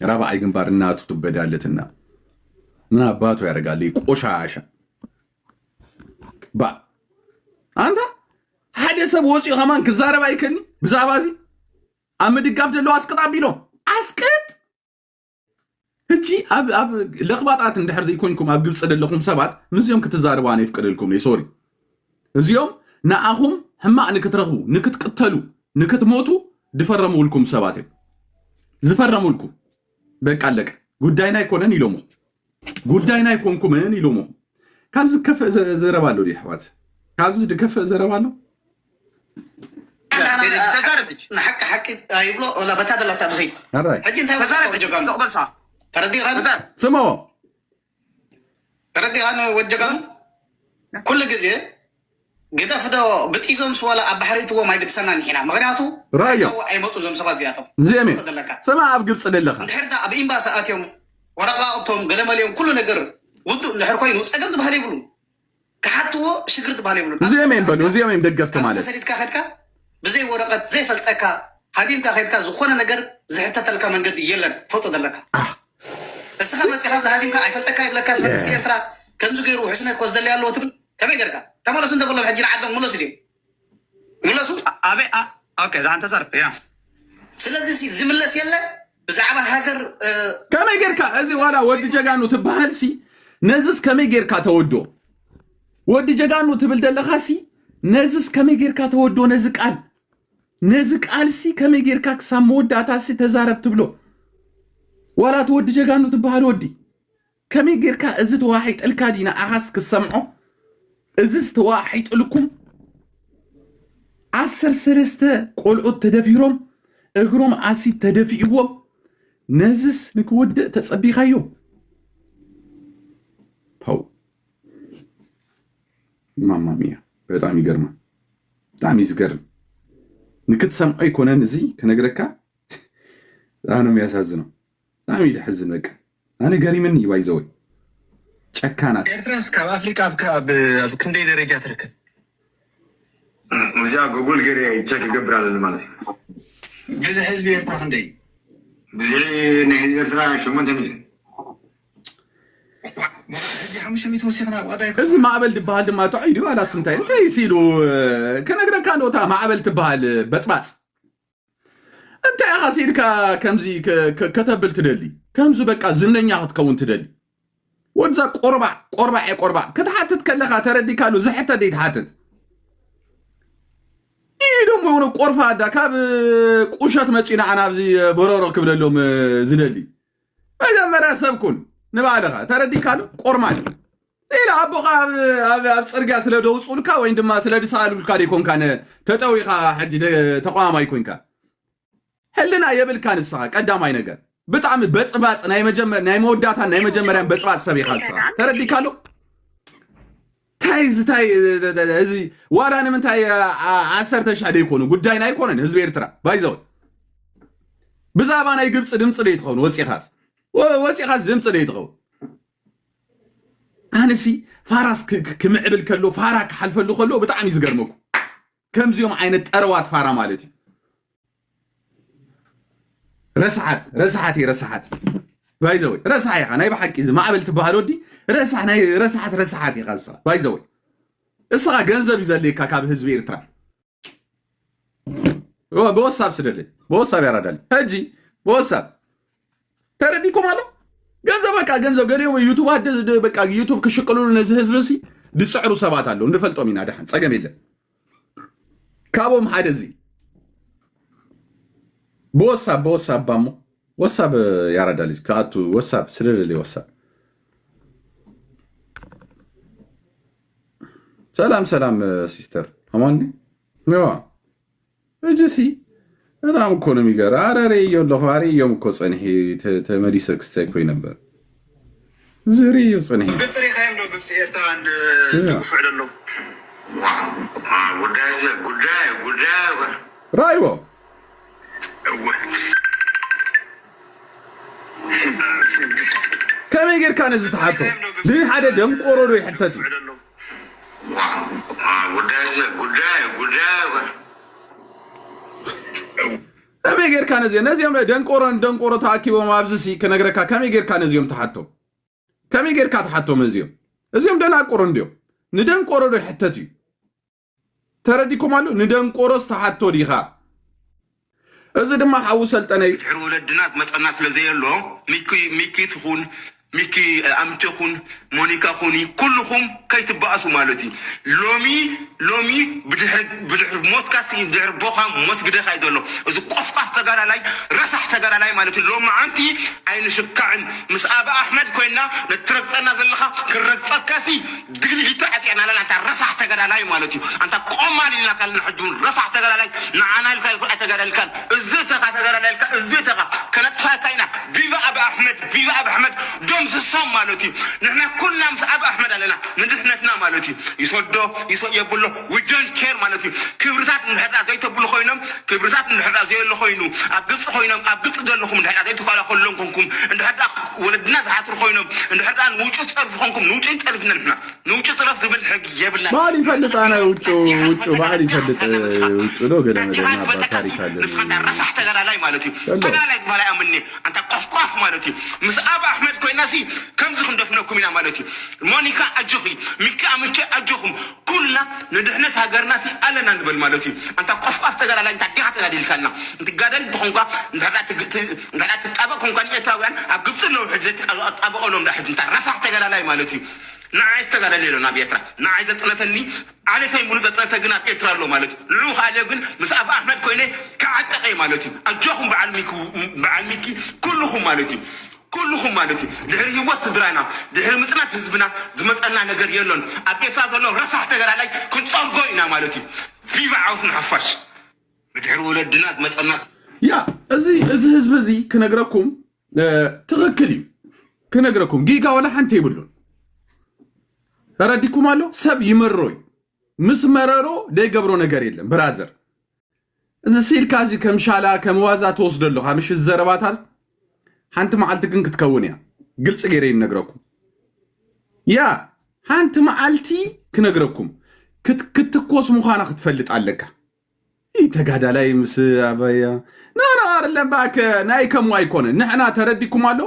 ራባይ ግንባር እናቱ ትበዳለትና ምን አባቱ ያረጋል ቆሻሻ ባ አንተ ሓደ ሰብ ወፂኡ ከማን ክዛረብ አይከኒ ብዛባዚ አምድጋፍ ደሎ አስቀጣቢሎ አስቀጥ እጂ አብ ለኽባጣት እንደሕር ዘይኮንኩም አብ ግብጽ ደለኹም ሰባት ምዝዮም ክትዛረቡ አነ ይፍቀደልኩም ነይ ሶሪ እዚዮም ናአኹም ሕማቅ ንክትረኽቡ ንክትቅተሉ ንክትሞቱ ድፈረሙልኩም ሰባት ዝፈረሙልኩም በቃ አለቀ ጉዳይና ይኮነን ይሎሙ ጉዳይና ይኮንኩምን ይሎሙ ካብዝ ከፈ ዘረባሉ ዲ ሕዋት ካብዝ ድከፈ ዘረባሉ حق يبلو ولا بتادل تدخي حجي انت بس تردي غن سمو تردي غن وجهكم كل جزء قد افدو بتيزوم سوالا ابحريتو ما يدسنا هنا مغنياتو رايو اي مطو زم سبا زياتو زيمي سما ابقبص دلخا انت ابين با ساعات يوم ورقاقتهم قلماليوم كل ነገር ውዱ نحر كوينو صدقت بحالي يبلو كحتو شكرت بحالي يبلو زيمين دغفت ማለት سديدካ خدካ بزي ورقت زي فلتكا هادين كا خدكا زخونه ነገር زحتتلكا መንገድ يلن فوتو دلكا እስኻ መጽሐፍ هادين كا አይፈልተካ ይብለካስ መንግስት ኤርትራ ከምዙ ገይሩ ሕስነት ኮስደል ያለው ትብል ከመይ ገርካ ተመለሱ እንደ ብለው ሕጂ ዓደም ሙሉስ ዲ ሙሉስ አበ ኦኬ ዳንተ ሰርፍ ያ ስለዚህ ዝምለስ የለ ብዛዕባ ሃገር ከመይ ገርካ እዚ ዋላ ወዲ ጀጋኑ ትባሃል ሲ ነዝስ ከመይ ገርካ ተወዶ ወዲ ጀጋኑ ትብል ደለኻ ሲ ነዝስ ከመይ ገርካ ተወዶ ነዝ ቃል ሲ ከመይ ገርካ ክሳም ወዳታ ሲ ተዛረብ ትብሎ ዋላ ተወዲ ጀጋኑ ትባሃል ወዲ ከመይ ገርካ እዚ ተዋሂ ጥልካ ዲና አሃስ ክሰምዖ እዚስ ተዋሂ ጥልኩም 10 ሰለስተ ቆልዑት ተደፊሮም እግሮም አሲድ ተደፊእዎም ነዝስ ንክወድ ተጸቢኻዮ ፓው ማማሚያ በጣም ይገርማል በጣም ይዝገርም ንክትሰምዖ ይኮነን እዚ ከነግረካ አሁንም ያሳዝነው በጣም ይደሕዝን በቃ አነ ገሪምን ይባይዘው ጨካናት ኤርትራስ ከአፍሪካ ክንደይ ደረጃ ትርከብ እዚያ ጉግል ገሪ ቼክ ይገብራለን ማለት ነው ብዙ ህዝብ ኤርትራ ክንደይ ብዙ ህዝብ ኤርትራ 8 ሚሊዮን እዚ ማዕበል ድበሃል ድማ ተዒዱ ዋላ ስንታይ እንታይ ሲሉ ከነግረካ ኖታ ማዕበል ትበሃል በፅባፅ እንታይ ኢኻ ሲልካ ከምዚ ከተብል ትደሊ ከምዚ በቃ ዝነኛ ክትከውን ትደሊ ወድዛ ቆርባዕ ክትሓትት ከለኻ ተረዲካሉ ዝሕተ ደይ ትሓትት ይህ ደሞ የሆነ ቆርፋ ዳ ካብ ቁሸት መፂና ዓና ኣብዚ በረሮ ክብለሎም ዝደሊ መጀመርያ ሰብኩን ንባዕልኻ ተረዲካሉ ቆርማል ኢላ ኣቦኻ ኣብ ፅርግያ ስለ ደውፁልካ ወይ ድማ ስለ ድሳሉልካ ደይኮንካ ተጠዊኻ ሕጂ ተቋማይ ኮይንካ ሕልና የብልካ ንስኻ ቀዳማይ ነገር ብጣዕሚ በፅባፅ ናይ መወዳታን ናይ መጀመርያን በፅባፅ ሰብ ኢኻ ንስኻ ተረዲካሉ ታይ እዚ ዋላ ንምንታይ 10,000 ደይኮኑ ጉዳይና ኣይኮነን ህዝቢ ኤርትራ ባይዘው ብዛዕባ ናይ ግብፂ ድምፂ ደይትኸውን ወፂኻስ ድምፂ ደይትኸውን ኣነሲ ፋራስ ክምዕብል ከሎ ፋራ ክሓልፈሉ ከሎ ብጣዕሚ ዝገርመኩ ከምዚኦም ዓይነት ጠረዋት ፋራ ማለት እዩ ረስሓት ባይዘወይ ረስሓ ኢኻ ናይ ብሓቂ ማዕበል ትበሃል ወዲ ረስሓት ኢኻ ንስኻ ባይዘወይ እስኻ ገንዘብ እዩ ዘለካ ካብ ህዝቢ ኤርትራ በወሳብ ስደለይ በወሳብ ያራዳል ሕጂ በወሳብ ተረዲኩም ኣሎ ገንዘብ በቃ ገንዘብ ገሊኦም ዩቱብ ክሽቅልሉ ነዚ ህዝቢ ሲ ድፅዕሩ ሰባት ኣለዉ እንፈልጦም ኢና ድሓን ፀገም የለን ካብኦም ሓደ እዚ በወሳብ ባሞ ወሳብ ያራዳል ከኣቱ ወሳብ ስደለለይ ወሳብ ሰላም ሲስተር አማን ነው እጅሲ በጣም እኮ ነው የሚገራ አራሬ ይኸውልህ እዮም እኮ ፀንሒ ተመሊሰክ ስታይ ኮይ ነበር ዝሪ ይጽንሒ ግብጽ ሪኻይም ነው ግብጽ ኤርትራ አንድ ጉፍዕ ደሎ ጉዳይ ራይዎ ከመይ ጌርካ ነዚ ተሓቶ ድሪ ሓደ ደንቆሮ ዶ ይሕተት ከመይ ጌርካ ነዚኦም ደንቆሮ ተኣኪቦም ኣብዝሲ ክነግረካ ከመይ ጌርካ ነዚኦም ተሓቶ ከመይ ጌርካ ተሓቶም እዚኦም ደናቆሮ እንዲኦም ንደንቆሮ ዶ ይሕተት እዩ ተረዲኩም ኣሎ ንደንቆሮስ ተሓቶ ዲኻ እዚ ድማ ሓው ሰልጠነይ ድሕሪ ወለድናት መፀና ስለዘየሎ ሚኪ ትኹን ሚኪ ኣምቲ ኹን ሞኒካ ኹን ኩልኹም ከይትበኣሱ ማለት እዩ ሎሚ ብድሕሪ ሞትካሲ ድሕሪ ቦኻ ሞት ግደኻ እዩ ዘሎ እዚ ቆስቋፍ ተጋዳላይ ረሳሕ ተጋዳላይ ማለት እዩ ሎሚ ዓንቲ ኣይንሽካዕን ምስ ኣባ ኣሕመድ ኮይና ነትረግፀና ዘለኻ ክረግፀካሲ ድግልጊቶ ዓጢዕና ኣለና እንታ ረሳሕ ተጋዳላይ ማለት እዩ እንታ ቆማል ኢልና ካልና ሕጂውን ረሳሕ ተጋዳላይ ንዓና ኢልካ ይኩዓ ተጋዳልካን እዝተኻ ተጋዳላይልካ እዝተኻ ከነጥፋካ ኢና ቪቫ ኣባ ኣሕመድ ዶም ዝሶም ማለት እዩ ንሕና ኩልና ምስ ኣባ ኣሕመድ ኣለና ንድሕነትና ማለት እዩ ይሰዶ የብሎ ዊዶን ኬር ማለት እዩ ክብርታት እንድሕዳ ዘይተብሉ ኮይኖም ክብርታት እንድሕዳ ዘየሉ ኮይኑ ኣብ ግብፂ ኮይኖም ኣብ ግብፂ ዘለኹም እንድሕዳ ዘይተኳላ ከሎም ኮንኩም እንድሕዳ ወለድና ዝሓትሩ ኮይኖም እንድሕዳ ንውጭ ፀርፉ ኮንኩም ንውጭ ጠልፍና ንሕና ንውጭ ጥረፍ ዝብል ሕጊ የብልና ባል ይፈልጥ ኣነ ውጭ ባል ይፈልጥ ውጭ ዶ ገለ መደና ታሪክ አለ ንስኻ ረሳሕ ተጋዳላይ ማለት እዩ ተጋዳላይ ዝበሃል ኣምኒ አንታ ቆፍቋፍ ማለት እዩ ምስ ኣባ ኣሕመድ ኮይና ሲ ከምዚ ክንደፍነኩም ኢና ማለት እዩ ሞኒካ ኣጆኺ ሚኪ ኣምቼ ኣጆኹም ኩልና ንድሕነት ሃገርና ሲ ኣለና ንብል ማለት እዩ አንታ ቆፍቋፍ ተጋዳላይ እንታ ዲኻ ተጋዲልካልና እንትጋደል ብኾንኳ እንድሕዳ ትጣበቕ ኮንኳ ኤርትራውያን ኣብ ግብፂ ኣለዉ ሕጂ ጣበቐሎም ዳ ሕጂ እንታ ረሳሕ ተጋዳላይ ማለት እዩ ንዓይ ዝተጋዳለ ሎ ናብ ኤርትራ ንዓይ ዘጥነተኒ ዓሌተይ ሙሉ ዘጥነተ ግን ኣብ ኤርትራ ኣሎ ማለት እዩ ንዑ ካልዮ ግን ምስ ኣባ ኣሕመድ ኮይነ ክዓጠቀ ማለት እዩ ኣጆኹም በዓል ሚኪ ኩልኹም ማለት እዩ ኩልኹም ማለት እዩ ድሕሪ ህይወት ስድራና ድሕሪ ምፅናት ህዝብና ዝመፀና ነገር የሎን ኣብ ኤርትራ ዘሎ ረሳሕ ተጋዳላይ ክንፀርጎ ኢና ማለት እዩ ቪቫ ዓወት ንሓፋሽ ብድሕሪ ወለድና ዝመፀና ያ እዚ ህዝቢ እዚ ክነግረኩም ትኽክል እዩ ክነግረኩም ጊጋ ወላ ሓንቲ ይብሉን ተረዲኩም ኣሎ ሰብ ይመሮይ ምስ መረሮ ደይገብሮ ነገር የለም ብራዘር እዚ ሲልካ እዚ ከምሻላ ከምዋዛ ተወስደለኻ ምሽት ዘረባታት ሓንቲ መዓልቲ ግን ክትከውን እያ ግልፂ ገይረ ይነግረኩም ያ ሓንቲ መዓልቲ ክነግረኩም ክትኮስ ምዃና ክትፈልጥ ኣለካ ተጋዳላይ ምስ ኣበያ ናና አይደለም ባክ ናይ ከምኡ ኣይኮነን ንሕና ተረዲኩም ኣሎ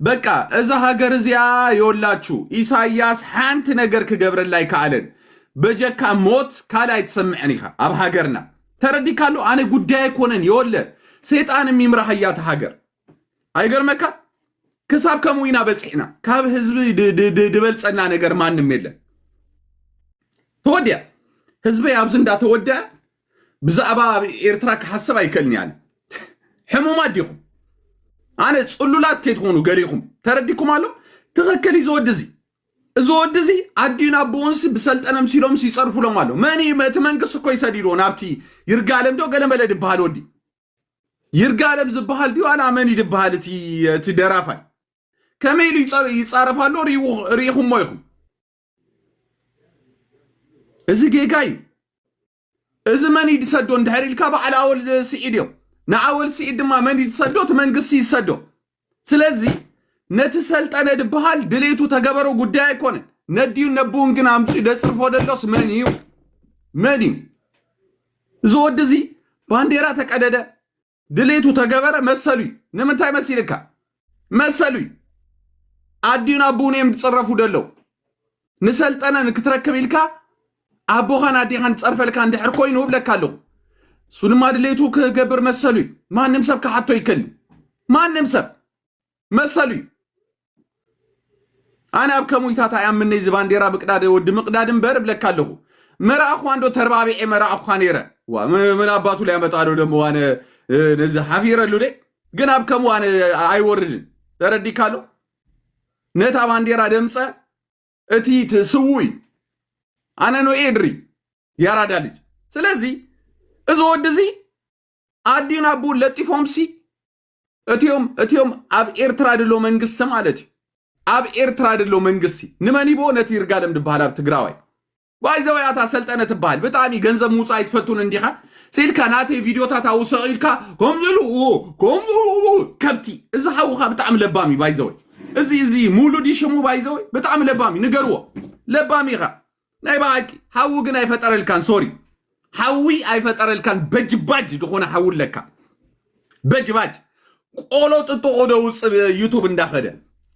በቃ እዛ ሀገር እዚያ ይወላችሁ ኢሳያስ ሓንቲ ነገር ክገብረላይ ከኣለን በጀካ ሞት ካልኣይ ትሰምዐን ኢኻ ኣብ ሃገርና ተረዲካሉ ኣነ ጉዳይ ኣይኮነን ይወለ ሰይጣን የሚምራ ህያት ሃገር ኣይገርመካ ክሳብ ከምኡ ኢና በፂሕና ካብ ህዝቢ ድበልፀና ነገር ማንም የለን ተወድያ ህዝቢ ኣብዚ እንዳተወድያ ብዛዕባ ኤርትራ ክሓስብ ኣይከልኒ ኣነ ሕሙማት ዲኹም ኣነ ፅሉላት ከይትኾኑ ገሊኹም ተረዲኩም ኣሎ ትኽክል እዚ ወዲ እዚ ኣዲዩን ኣቦኡንሲ ብሰልጠነ ምሲሎም ሲፀርፉሎም ኣሎ መኒ እቲ መንግስቲ እኮ ይሰዲድዎ ናብቲ ይርጋለም ዶ ገለመለ ድበሃል ወዲ ይርጋለም ዝበሃል ድዩ ኣና መኒ ድበሃል እቲ ደራፋይ ከመይ ኢሉ ይፃረፋሎ ርኢኹሞ ኢኹም እዚ ጌጋ እዩ እዚ መኒ ድሰዶ እንድሕር ኢልካ በዓል ኣወል ስዒድ እዮም ንዓወል ስዒድ ድማ መኒ ድሰዶ እቲ መንግስቲ ይሰዶ ስለዚ ነቲ ሰልጠነ ድበሃል ድሌቱ ተገበሮ ጉዳይ ኣይኮነን ነዲዩ ነብውን ግን ኣምፁ ደፅርፎ ደሎስ መን እዩ زودزي بانديرا تقدده دليتو تغبره مسلوي نمنتاي مسيلكا مسلوي ادينا ابونيم تصرفو دلو نسلطنا نكتركب ይልካ አቦኻን አዲኻን ጸርፈልካ እንድሕር ኮይኑ ብለካለሁ ሱንማ ድሌቱ ከገብር መሰሉይ ማንም ሰብ ከሐቶ ይከል ማንም ሰብ መሰሉይ አና አብከሙይታታ ያምነይ ዝባንዴራ ብቅዳደ ወድ ምቅዳድን በር ብለካለሁ መራኹ አንዶ ተርባቢዒ መራኹ ኻኔረ ዋ ምን አባቱ ላይ ያመጣለው ደሞ ዋነ ነዚ ሐፊረሉ ደ ግን አብከሙ ዋነ አይወርድን ተረዲካለሁ ነታ ባንዴራ ደምጸ እቲ ትስውይ አነ ነው ኤድሪ ያራዳ ልጅ ስለዚህ እዞወድዚ አዲና ቡ ለጢፎምሲ እቲዮም አብ ኤርትራ ደሎ መንግስት ማለት አብ ኤርትራ ደሎ መንግስት ንመኒቦ ነቲ ይርጋለም ድባል አብ ትግራዋይ ባይዘው ያታ ሰልጠነት ባል በጣም ገንዘብ ሙጻ ይትፈቱን እንዲኻ ሲልካ ናቴ ቪዲዮ ታታው ሰኢልካ ኮምሉ ከብቲ እዚ ሐውኻ በጣም ለባሚ ባይዘው እዚ ሙሉ ዲሽሙ ባይዘው በጣም ለባሚ ንገርዎ ለባሚኻ ናይ ባቂ ሐው ግን አይፈጠረልካን ሶሪ ሐዊ አይፈጠረልካን በጅባጅ ደሆነ ሐውል ለካ በጅባጅ ቆሎ ጥጥቆ ደውጽ ዩቲዩብ እንዳኸደ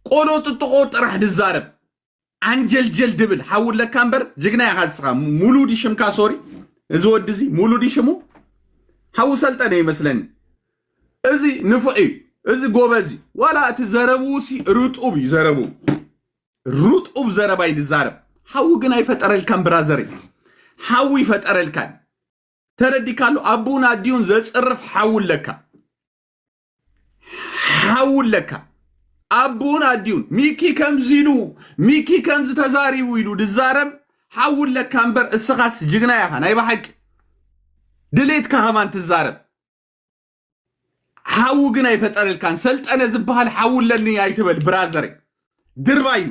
ቆሎ ጥጥቆ ጥራህ ድዛረብ አንጀልጀል ድብል ሐውል ለካን በር ጅግና ያሐስኻ ሙሉ ዲሽምካ ሶሪ እዚ ወድዚ ሙሉ ዲሽሙ ሐው ሰልጠነ ይመስለን እዚ ንፍዒ እዚ ጎበዚ ዋላ ትዘረቡሲ ሩጡብ ይዘረቡ ሩጡብ ዘረባይ ድዛረብ ሐው ግን አይፈጠረልካን ብራዘር ሐው ይፈጠረልካን ተረዲካሉ አቡና ዲዩን ዘጽርፍ ሐውል ለካ አቡና ዲዩን ሚኪ ከምዚሉ ሚኪ ከምዝ ተዛሪው ይሉ ድዛረብ ሐውል ለካን በር እስኻስ ጅግና ያኻን አይባሐቅ ድሌት ከማን ትዛረብ ሐው ግን አይፈጠረልካን ሰልጠነ ዝባል ሐውል ለኒ አይትበል ብራዘር ድርባዩ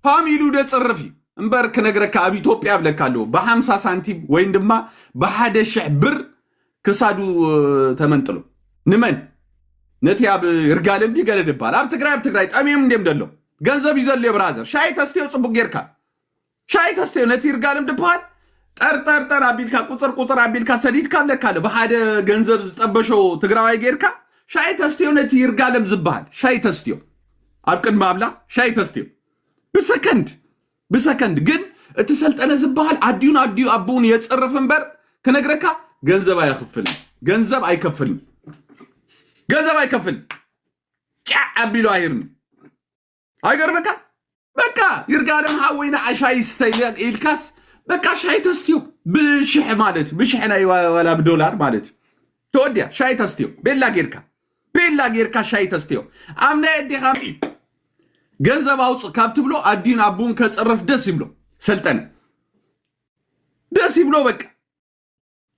ፋሚሉ ደጽርፊ እንበርክ ነግረካ አብ ኢትዮጵያ ብለካለሁ በ50 ሳንቲም ወይም ድማ በ1000 ብር ክሳዱ ተመንጥሎ ንመን ነቲያብ ይርጋለም ቢገለድባል አብ ትግራይ ጣሚም እንደም ደሎ ገንዘብ ይዘል የብራዘር ሻይ ተስቴው ጽቡቅ ጌርካ ሻይ ተስቴው ነቲ ይርጋለም ድባል ጠርጠር አቢልካ ቁጥር አቢልካ ሰዲድካ ለካለ በሃደ ገንዘብ ዝጠበሸው ትግራዋይ ጌርካ ሻይ ተስቴው ነቲ ይርጋለም ዝባል ሻይ ተስቴው አብቅን ማብላ ሻይ ተስቴው በሰከንድ ግን እትሰልጠነ ዝባል አዲዩን አቡን የጽርፍን በር ከነግረካ ገንዘብ አይከፍልም ጫ አቢሉ አይርም አይገርምካ በቃ ይርጋለም ሐወይና አሻይ ስታይል ኢልካስ በቃ ሻይ ተስቲው ብሽህ ማለት ብሽህና ወላ በዶላር ማለት ተወዲያ ሻይ ተስቲው ቤላ ጌርካ ሻይ ተስቲው አምና የዲኻ ገንዘብ አውጽ ካብት ብሎ አዲን አቡን ከጽርፍ ደስ ይብሎ ሰልጠነ ደስ ይብሎ በቃ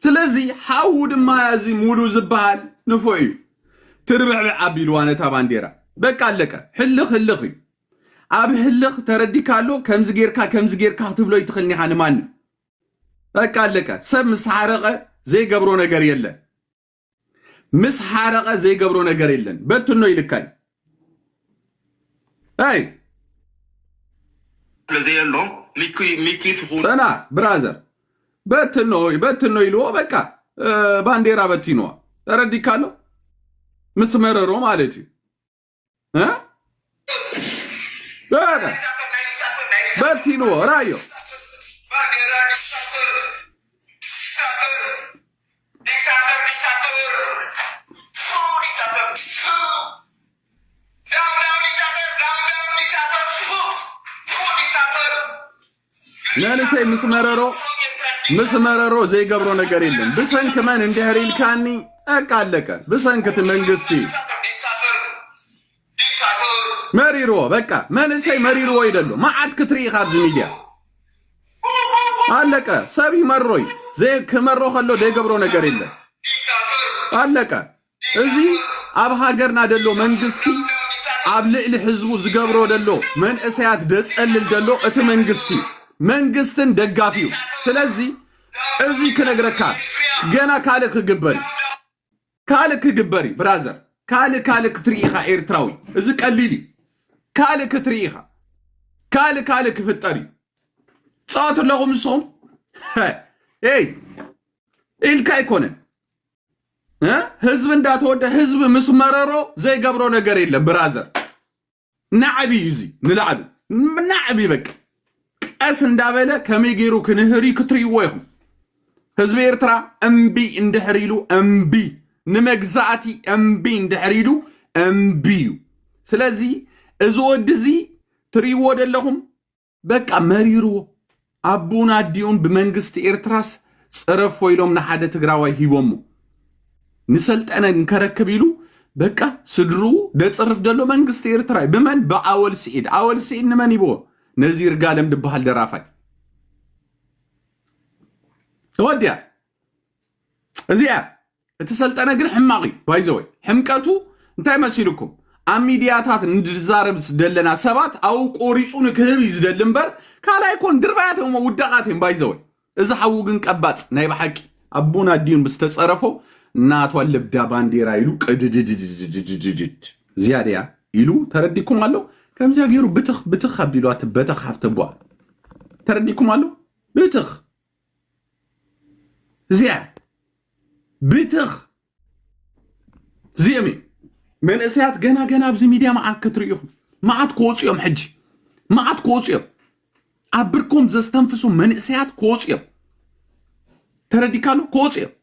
ስለዚህ ሐውድማ ያዚ ሙሉ ዝባል ንፎይ ትርብዕ አቢሉ ዋነታ ባንዴራ በቃ አለቀ ህልኽ አብ ህልኽ ተረዲካሎ ከምዝ ጌርካ ትብሎ ይትኽልኒ ሓንማን በቃ አለቀ ሰብ ምስሐረቀ ዘይገብሮ ነገር የለን በትኖ ይልካል አይ ስለዚህ ያለው ሚኪ ትሁን ሰና ብራዘር በትኖ ይልዎ በቃ ባንዴራ በትኖ ተረዲካሎ ምስመረሮ ማለት በትኖ ራዮ ለነሰይ ምስመረሮ ዘይገብሮ ነገር የለም ብሰንክ ማን እንደህሪልካኒ አቃለቀ ብሰንክት መንግስቲ መሪሮ በቃ መንሰይ መሪሮ ይደሉ ማዓት ክትሪ ካብዝ ሚዲያ አለቀ ሰቢ መሮይ ዘይ ከመሮ ከሎ ዘይገብሮ ነገር የለም አለቀ እዚ አብ ሀገርና ደሎ መንግስቲ አብ ልዕሊ ህዝቡ ዝገብሮ ደሎ መንእሰያት ደጸልል ደሎ እቲ መንግስትን ደጋፊው ስለዚህ እዚ ከነግረካ ገና ካልክ ግበሪ ብራዘር ካልክ ትሪኢኻ ኤርትራዊ እዚ ቀሊሊ ካልክ ትሪኢኻ ካልክ ፍጠሪ ጻት ለኹም ሶም ኢልካ አይኮነን ህዝብ እንዳተወደ ህዝብ ምስመረሮ ዘይገብሮ ነገር የለም ብራዘር ናዕቢ ይዚ ንላዕሉ ናዕቢ በቃ ቀስ እንዳበለ ከመይ ገይሩ ክንህሪ ክትሪዎ ይኹም ህዝቢ ኤርትራ እምቢ እንድሕሪሉ እምቢ ንመግዛእቲ እምቢ እንድሕሪሉ እምቢ እዩ ስለዚ እዚ ወዲ እዚ ትሪዎ ደለኹም በቃ መሪርዎ አቡን አዲውን ብመንግስቲ ኤርትራስ ጽረፍ ወይሎም ንሓደ ትግራዋይ ሂቦሙ ንሰልጠነ እንከረክብ ኢሉ በቃ ስድሩ ደጽርፍ ደሎ መንግስቲ ኤርትራ ብመን በአወል ስዒድ ንመን ይቦ ነዚር ጋለም ድበሃል ደራፋይ ወዲያ እዚያ እትሰልጠነ ግን ሕማቂ ባይዘወይ ሕምቀቱ እንታይ መሲልኩም ኣብ ሚድያታት እንድዛረብ ደለና ሰባት ኣው ቆሪጹ ንክህብ ይዝደል እምበር ካልኣይ ኮን ድርባያቶም ውደቃትም ባይዘወይ እዚ ሓው ግን ቀባጽ ናይ ባሓቂ አቡና ዲን ምስተጸረፎ እናቷ ልብዳ ባንዲራ ኢሉ ቅድድድድድድድ ዝያድያ ኢሉ ተረዲኩም አለው ከምዚያ ገይሩ ብትኽ አቢሏት በተኽ ሓፍተቧ ተረዲኩም አለው ብትኽ ዝያ ብትኽ ዝየሚ መንእሰያት ገና ኣብዚ ሚድያ ማዓት ክትርእኹም ማዓት ክወፅኦም ሕጂ ማዓት ክወፅኦም ኣብ ብርኮም ዘስተንፍሱ መንእሰያት ክወፅኦም ተረዲካሉ ክወፅኦም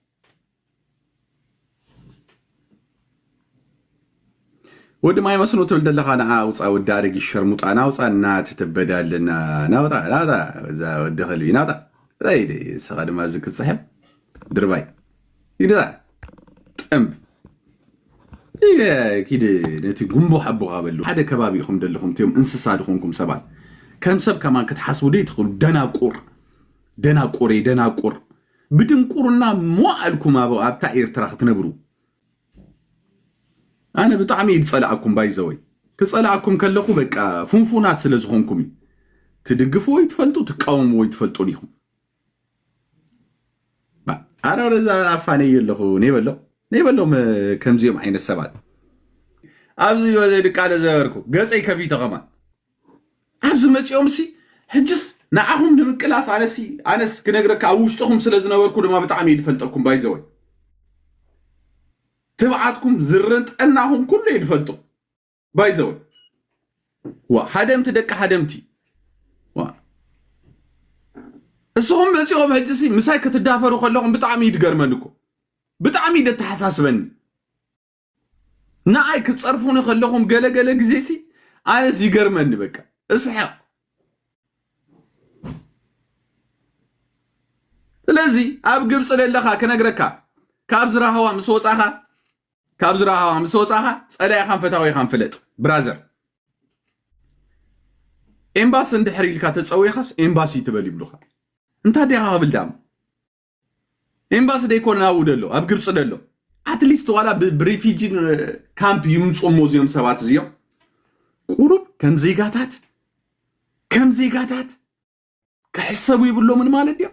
ወዲ ማይ መስኖ ትብል ደለኻ ንዓ ውፃ ወዲ ኣረጊ ሸርሙጣ ናውፃ እናትትበዳልና ናውጣ እዛ ወዲ ኸልቢ ናውጣ ራይደ ስኻ ድማ እዚ ክትፅሕብ ድርባይ ይዳ ጥምብ ኪደ ነቲ ጉንቦ ሓቦኻ በሉ ሓደ ከባቢ ኢኹም ደለኹም እትዮም እንስሳ ድኹምኩም ሰባት ከም ሰብ ከማን ክትሓስቡ ደይ ትኽእሉ ደናቁር ብድንቁርና ሞኣልኩም ኣብታ ኤርትራ ክትነብሩ أنا بطعمي يتصلعكم بايزوي كتصلعكم كلكم بقى فنفونات سلازخونكم تدقفوا ويتفلطوا تقاوموا ويتفلطوا ليهم با انا ولا عفاني يلخو نيبلو كم زيوم عين السبات ابزي وزي قال زهركو غصي كفي تقما ابز مصيوم سي حجس نعهم نمقلاس انس كنغرك اوشتهم سلازنبركو دما بطعمي يتفلطكم بايزوي تبعاتكم زرنت انهم كله يدفلطوا بايزوي وحدمت دك حدمتي اسهم بسيهم هجسي مساي كتدافروا خلوهم بطعمي يدغرمنكو بطعمي دتحساسبني ناي كتصرفون خلوهم غلغل غزيسي انس يغرمني بقى اسحق لذي اب ግብጽ ለለኻ ከነግረካ ካብዝራህዋ مسوصاها صلاي خان فتاوي خان فلط برازر امباس اندحريلكا تصويخس امباسي تبل يبلوخا انت ديها بلدام امباس ديكونا ودلو اب ግብጽ ደሎ اتليست والا بريفيجي كامب يمصو موزيوم سبات زيو قرب كم زيغاتات كحسبوا يبلو من مالد يا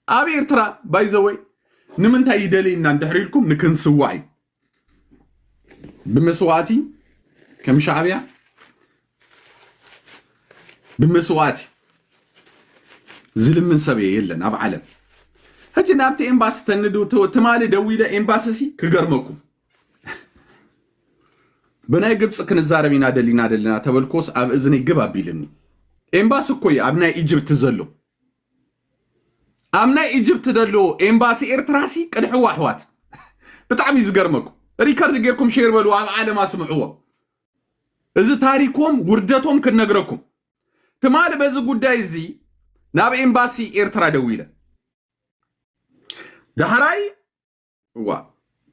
ابي ارترا باي ذا واي نمنتا يدلينا ندحريلكم نكنسواعي بمسواتي كم شعبيا بمسواتي زلم من سبيه يلن اب عالم هجي نابتي امباس تندو تمالي دويله امباسسي كغرمكم بناي ግብጽ كنزاربينا دلينا تبلكوس اب اذني ግባ ቢልኒ امباس ኮይ ابناي ኢጅፕት ዘሎ امنا ايجيبت دلو امباسي ارتراسي قدحوا احوات بتعمي زغرمكم ريكارد غيركم شير بلو عالم اسمعوا اذا تاريخكم وردتهم كنغركم تمال بز غداي زي ناب امباسي ارترا دويله دحراي وا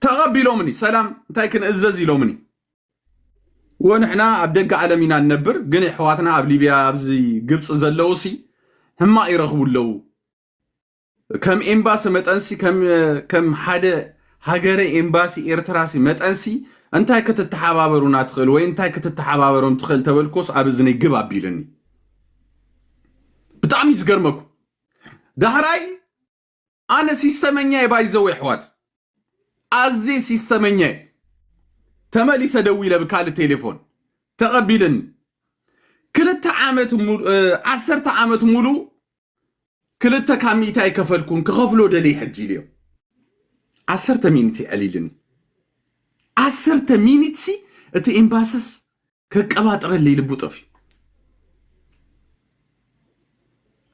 تقبلوا مني سلام تايكن اززي لومني ونحنا ابدق عالمينا ننبر غني حواتنا اب ليبيا ابزي ግብጽ ዘለውሲ ህማ ይረኽቡለው كم إمباسي متأنسي كم حدا هاجر إمباسي إرتراسي متأنسي أنتي كتتحابرون أدخل وأنتي كتتحابرون تدخل تبلكوس أبزني جبا بيلني بتعمي تجرمكم دهراي أنا سيستمنيا بايزوي حوات أزي سيستمنيا تمالي سدوي لبكال التليفون تقبلن كل التعامت 10 عامات مولو كلتا كاميتاي كفلكون كخفلو دلي حجي ليو 10 مينيتي قليلني 10 مينيتي اتي امباسس كقباطر اللي لبو طفي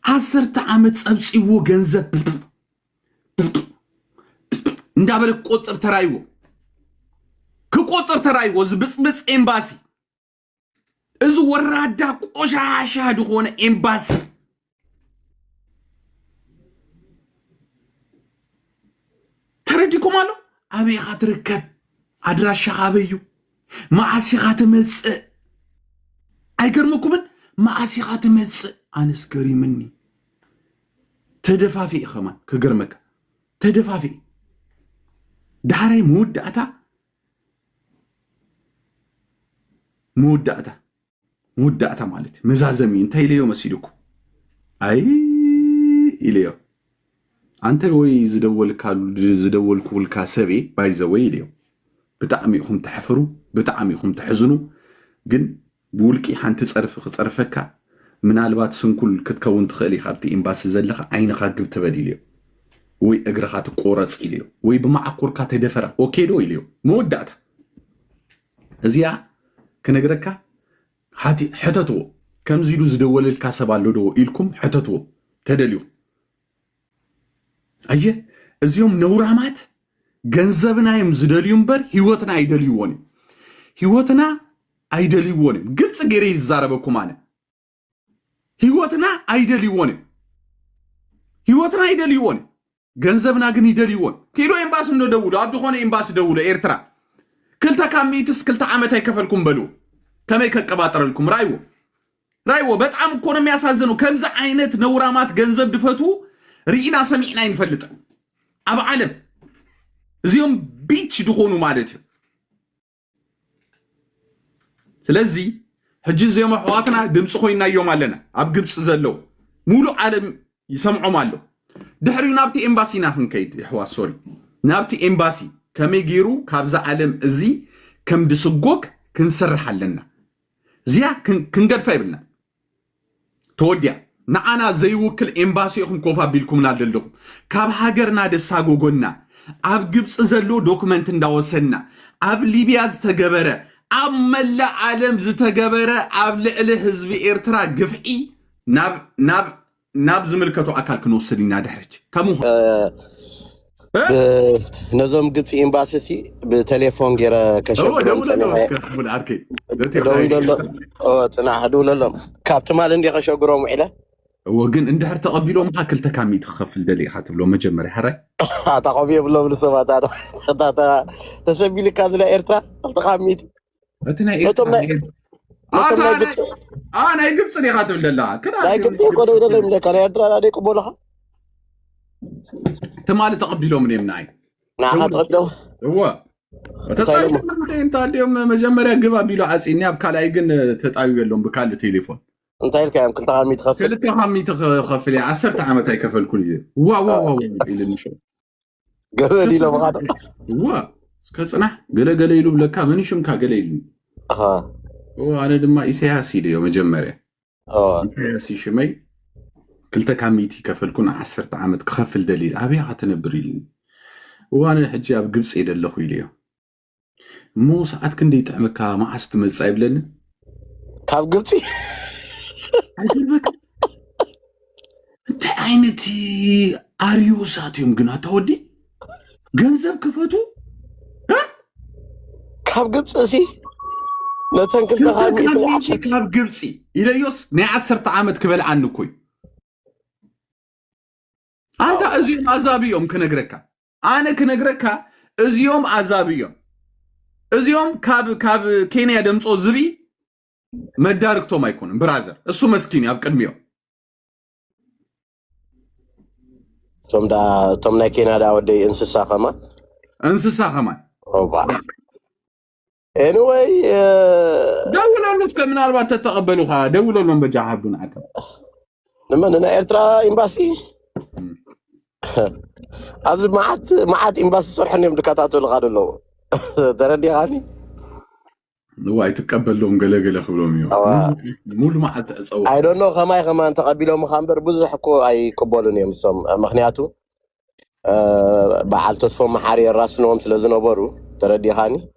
10 عامت صبصيو ገንዘብ እንዳበለ ቆጥር ተራይዎ ከቆጥር ተራይዎ ዝብጽብጽ ኤምባሲ እዚ ወራዳ ቆሻሻ ድሆነ ኤምባሲ ተረዲኩም አሎ አበይ ኻትርከብ አድራሻ ኻበዩ ማዓሲ ኻትመጽ አይገርምኩምን ማዓሲ ኻትመጽ አንስከሪ ምኒ ተደፋፊ خمان كغرمك تدفافي داري مودعتا مالتي مزازمي انت إليو مسيدكو اي إليو انت وي زدول كول كاسبي باي زوي إليو بتعميكم تحفروا بتعميكم تحزنوا جن بولكي حانت تصرفك من البات سنكل كتكون تخلي خابتي امباس زلخ عينك قب تبديليو وي اغرخات قورص إليو وي بمعقور كاتدفر اوكيدو إليو مودعتا ازيا كنغركا حاتي حتتو كم زيدو زدول الكاسبالو دو إلكم حتتو تدليو ايه ازيوم نورامات ገንዘብና ይምዝደልዩም በር ህይወትና አይደልዩወንም ህይወትና አይደልዩወንም ግልጽ ገሬ ይዛረበኩም አነ ህይወትና አይደልዩወንም ገንዘብና ግን ይደልዩወን ኪሎ ኤምባሲ እንደደውሉ አብዱ ሆነ ኤምባሲ ደውለ ኤርትራ ክልታ ካሚትስ ክልታ ዓመት አይከፈልኩም በሉ ከመይ ከቀባጠረልኩም ራይዎ በጣም እኮ ነው የሚያሳዝነው ከምዛ አይነት ነውራማት ገንዘብ ድፈቱ ሪኢና ሰሚዕና ይንፈልጥ አብ ዓለም እዚዮም ቢች ድሆኑ ማለት ስለዚህ ሕጂ እዚዮም አሕዋትና ድምጽ ኮይና እዮም አለና ኣብ ግብጽ ዘለው ሙሉ ዓለም ይሰምዖም አለው ድሕሪው ናብቲ ኤምባሲና ክንከይድ ይሕዋስ ሶሪ ናብቲ ኤምባሲ ከመይ ገይሩ ካብዛ ዓለም እዚ ከም ድስጎግ ክንሰርሕ ኣለና እዚያ ክንገድፋ ይብልና ተወዲያ ንዓና ዘይውክል ኤምባሲ ኢኹም ኮፍ ኣቢልኩምና ኣለኹም ካብ ሃገርና ደሳጎጎና ኣብ ግብጽ ዘሎ ዶክመንት እንዳወሰና ኣብ ሊቢያ ዝተገበረ ኣብ መላ ዓለም ዝተገበረ ኣብ ልዕሊ ህዝቢ ኤርትራ ግፍዒ ናብ ዝምልከቶ ኣካል ክንወስድና ድሕርች ከምኡ ነዞም ግብጽ ኤምባሲ ብቴሌፎን ገይረ ከሸግሮም ጽናሕ ደውለሎም ካብቲ ማል እንዲ ከሸግሮም ውዒለ وجن انت هرت قبيلهم هاكل تكامي تخفل دلي حاتب لو مجمري حري تقبي بلو بلسوات تسبي لك هذا إيرترا تقاميت أتنا أنا يجيب صني حاتب لله كنا لا يجيب يقول ولا من كان إيرترا لا يقول بولها تمال تقبيلهم من يمنعي نعم تقبيلهم هو تسأل انت اليوم مجمري جبا بيلو عسيني بكال ايجن تتعيو لهم بكال تليفون انت هيك يمكن تغامي تخفل كل تغامي تخفل 10 عامات يكفل كل يوم واو الى المشو قبل لو غاد وا كصنح قال يلو بلكا منشم كا قال يلو وانا دما اسياسي ديو مجمريا اسياسي شمي كل تكاميتي كفلكون 10 عامات كخفل دليل ابي هتنبريل وانا حجاب قبص يدلخو يليو مو ساعات كندي تعمكا ما استمصاي بلن كاب قبصي انت عينتي اريوسات يوم قنا تودي ገንዘብ ክፈቱ ካብ ግብጽ እሲ ነተንክል ተሃሚ ካብ ግብጽ ኢለዮስ ናይ 10 ዓመት ክበልዓኒ ኮይ አንተ እዚኦም አዛብዮም ክነግረካ አነ ክነግረካ እዚኦም አዛብዮም እዚኦም ካብ ኬንያ ደምጾ ዝቢ መዳርክቶም አይኮንም ብራዘር እሱ መስኪን ያብ ቅድሚዮ ቶም ናይ ኬንያ ወደይ እንስሳ ኸማን ኦባ anyway ደውለሉት ከምናልባት ተተቀበሉኻ ደውለሉን በጃሃብዱን አከ ለምን እና ኤርትራ ኤምባሲ ኣብዚ ማዓት ኤምባሲ ሰርሐን እዮም ድካታተሉ ኻደለው ተረዲኻኒ واي تقبل لهم قلقله خبلهم يوم مول ما حتى اصور I don't know كمان تقبلوا مخامبر بزح كو اي كبولون يمسم مخنياتو بعال تصفو محاري الراسنوم سلازنبرو تردي هاني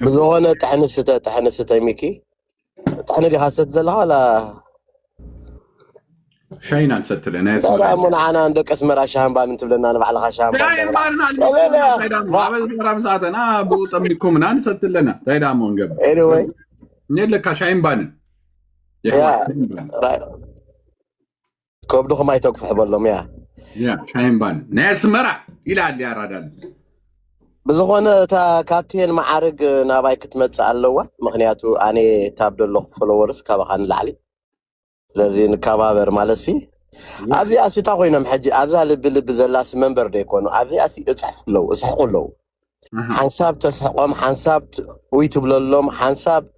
بزونه تحنسته ميكي تحن لي خاصه لها لا شاينا نست لنا لا من انا عندك اسمر شهان بان انت لنا نبع لها شهان لا ساعتنا ابو طميكم انا نست لنا دايدامون قبل anyway نلك شاين بان يا كوبدو ما يتوقف حبلهم يا شاين بان ناس مرع الى اللي ارادان بزغونه تا كابتن معارق ناباي كتمص علوا مخنياتو اني تابدو لو فلورس كابخان لعلي لذين كابابر مالسي ابي اسي تا خوينم حجي ابزا لب زلاس منبر ديكونو ابي اسي اصحق لو حنساب تسحقهم حنساب ويتبللهم حنساب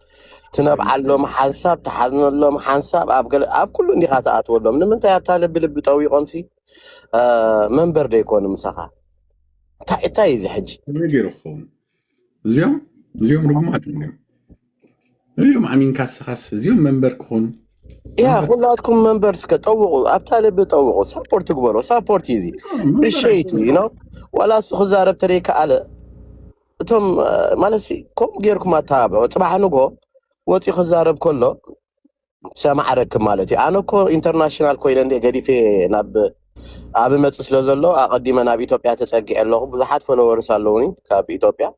تنبعلهم حنساب تحزنلهم حنساب اب كل اندي خاطات ولهم نمنتا يتا لب طويقومسي منبر ديكونو مسخا تاي زي حجي غير خوم اليوم رقمات اليوم عامين كاس خاص اليوم منبر كون يا كلاتكم منبرز كتطوقوا ابتالي بتطوقوا سبورت تقبلوا سبورت يزي بالشيء يو نو ولا خزارب تريك على انتم مالسي كم غيركم ما تابعوا صباح نغو وطي خزارب كله سمع ركب مالتي انا كو انترناشونال كوين دي غدي في ناب اب مص سلازلو اقديمه ناب ايثيوبيا تسقي الله بزحات فلورس اللوني كاب ايثيوبيا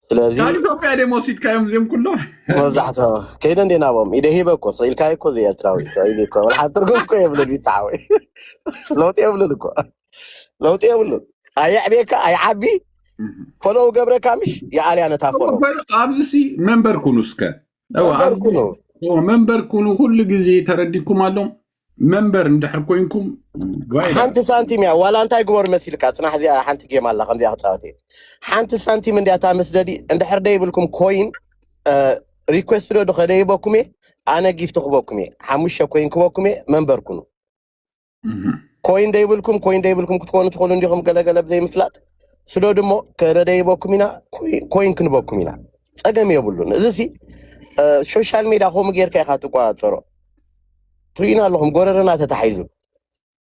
سلازي ايثيوبيا دي موسيت كايم زيم كله مزحته كيدن دي نابم ايده هيبكو سيل كايكو زي اتراوي سيل كو ولا ترغم كو يبل بيتاوي لوط يبل كو لوط يبل اي عبيك اي عبي فلو قبره كامش يا علي انا تافولو ابزسي منبر كونسكا هو منبر كونو كل جزي ترديكم علوم منبر ندحر كوينكم حنت سنتيم يا ولا انت يقبر مسيلك اصنا حزي حنت جيم الله خندي اخصاتي حنت سنتيم اندي اتا مسددي اندحر دايبلكم كوين ريكويست دو خداي بكمي انا جيفت خبكمي حمشه كوين كبكمي منبر كونو كوين دايبلكم كتكونوا تقولوا نديهم قلقلب زي مفلات سلو دمو كرداي بكمينا كوين كنبكمينا صقم يبلون ازسي سوشيال ميديا هم غير كاي خاطو قاطرو ترينا لهم غوررنا تتحيزو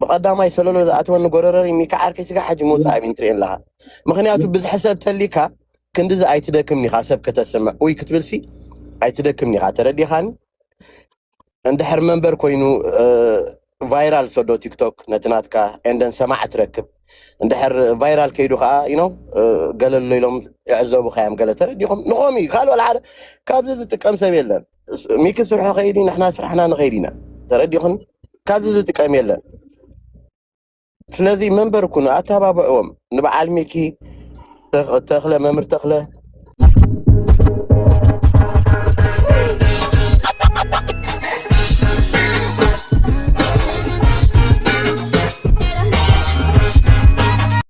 بقداماي سلولو ذاتون غوررر يميكعر كيسغا حج موسى ابين ترين لها مخنياتو بز حساب تليكا كندز ايتدكمني حساب كتسمع وي كتبلسي ايتدكمني خاطردي خان اندحر منبر كوينو فايرال سودو تيك توك نتناتكا اندن سماع تركب اندحر فايرال كيدو خا ينو قال لهم يعزبوا خيام قال ترديهم نقومي قال ولا عاد كابز تقام سبيلن ميك سرحو خيدين احنا سرحنا نغيرينا ترديهم كابز تقام يلن سلازي منبر كونو اتابعهم نبع علميكي تخله ممر تخله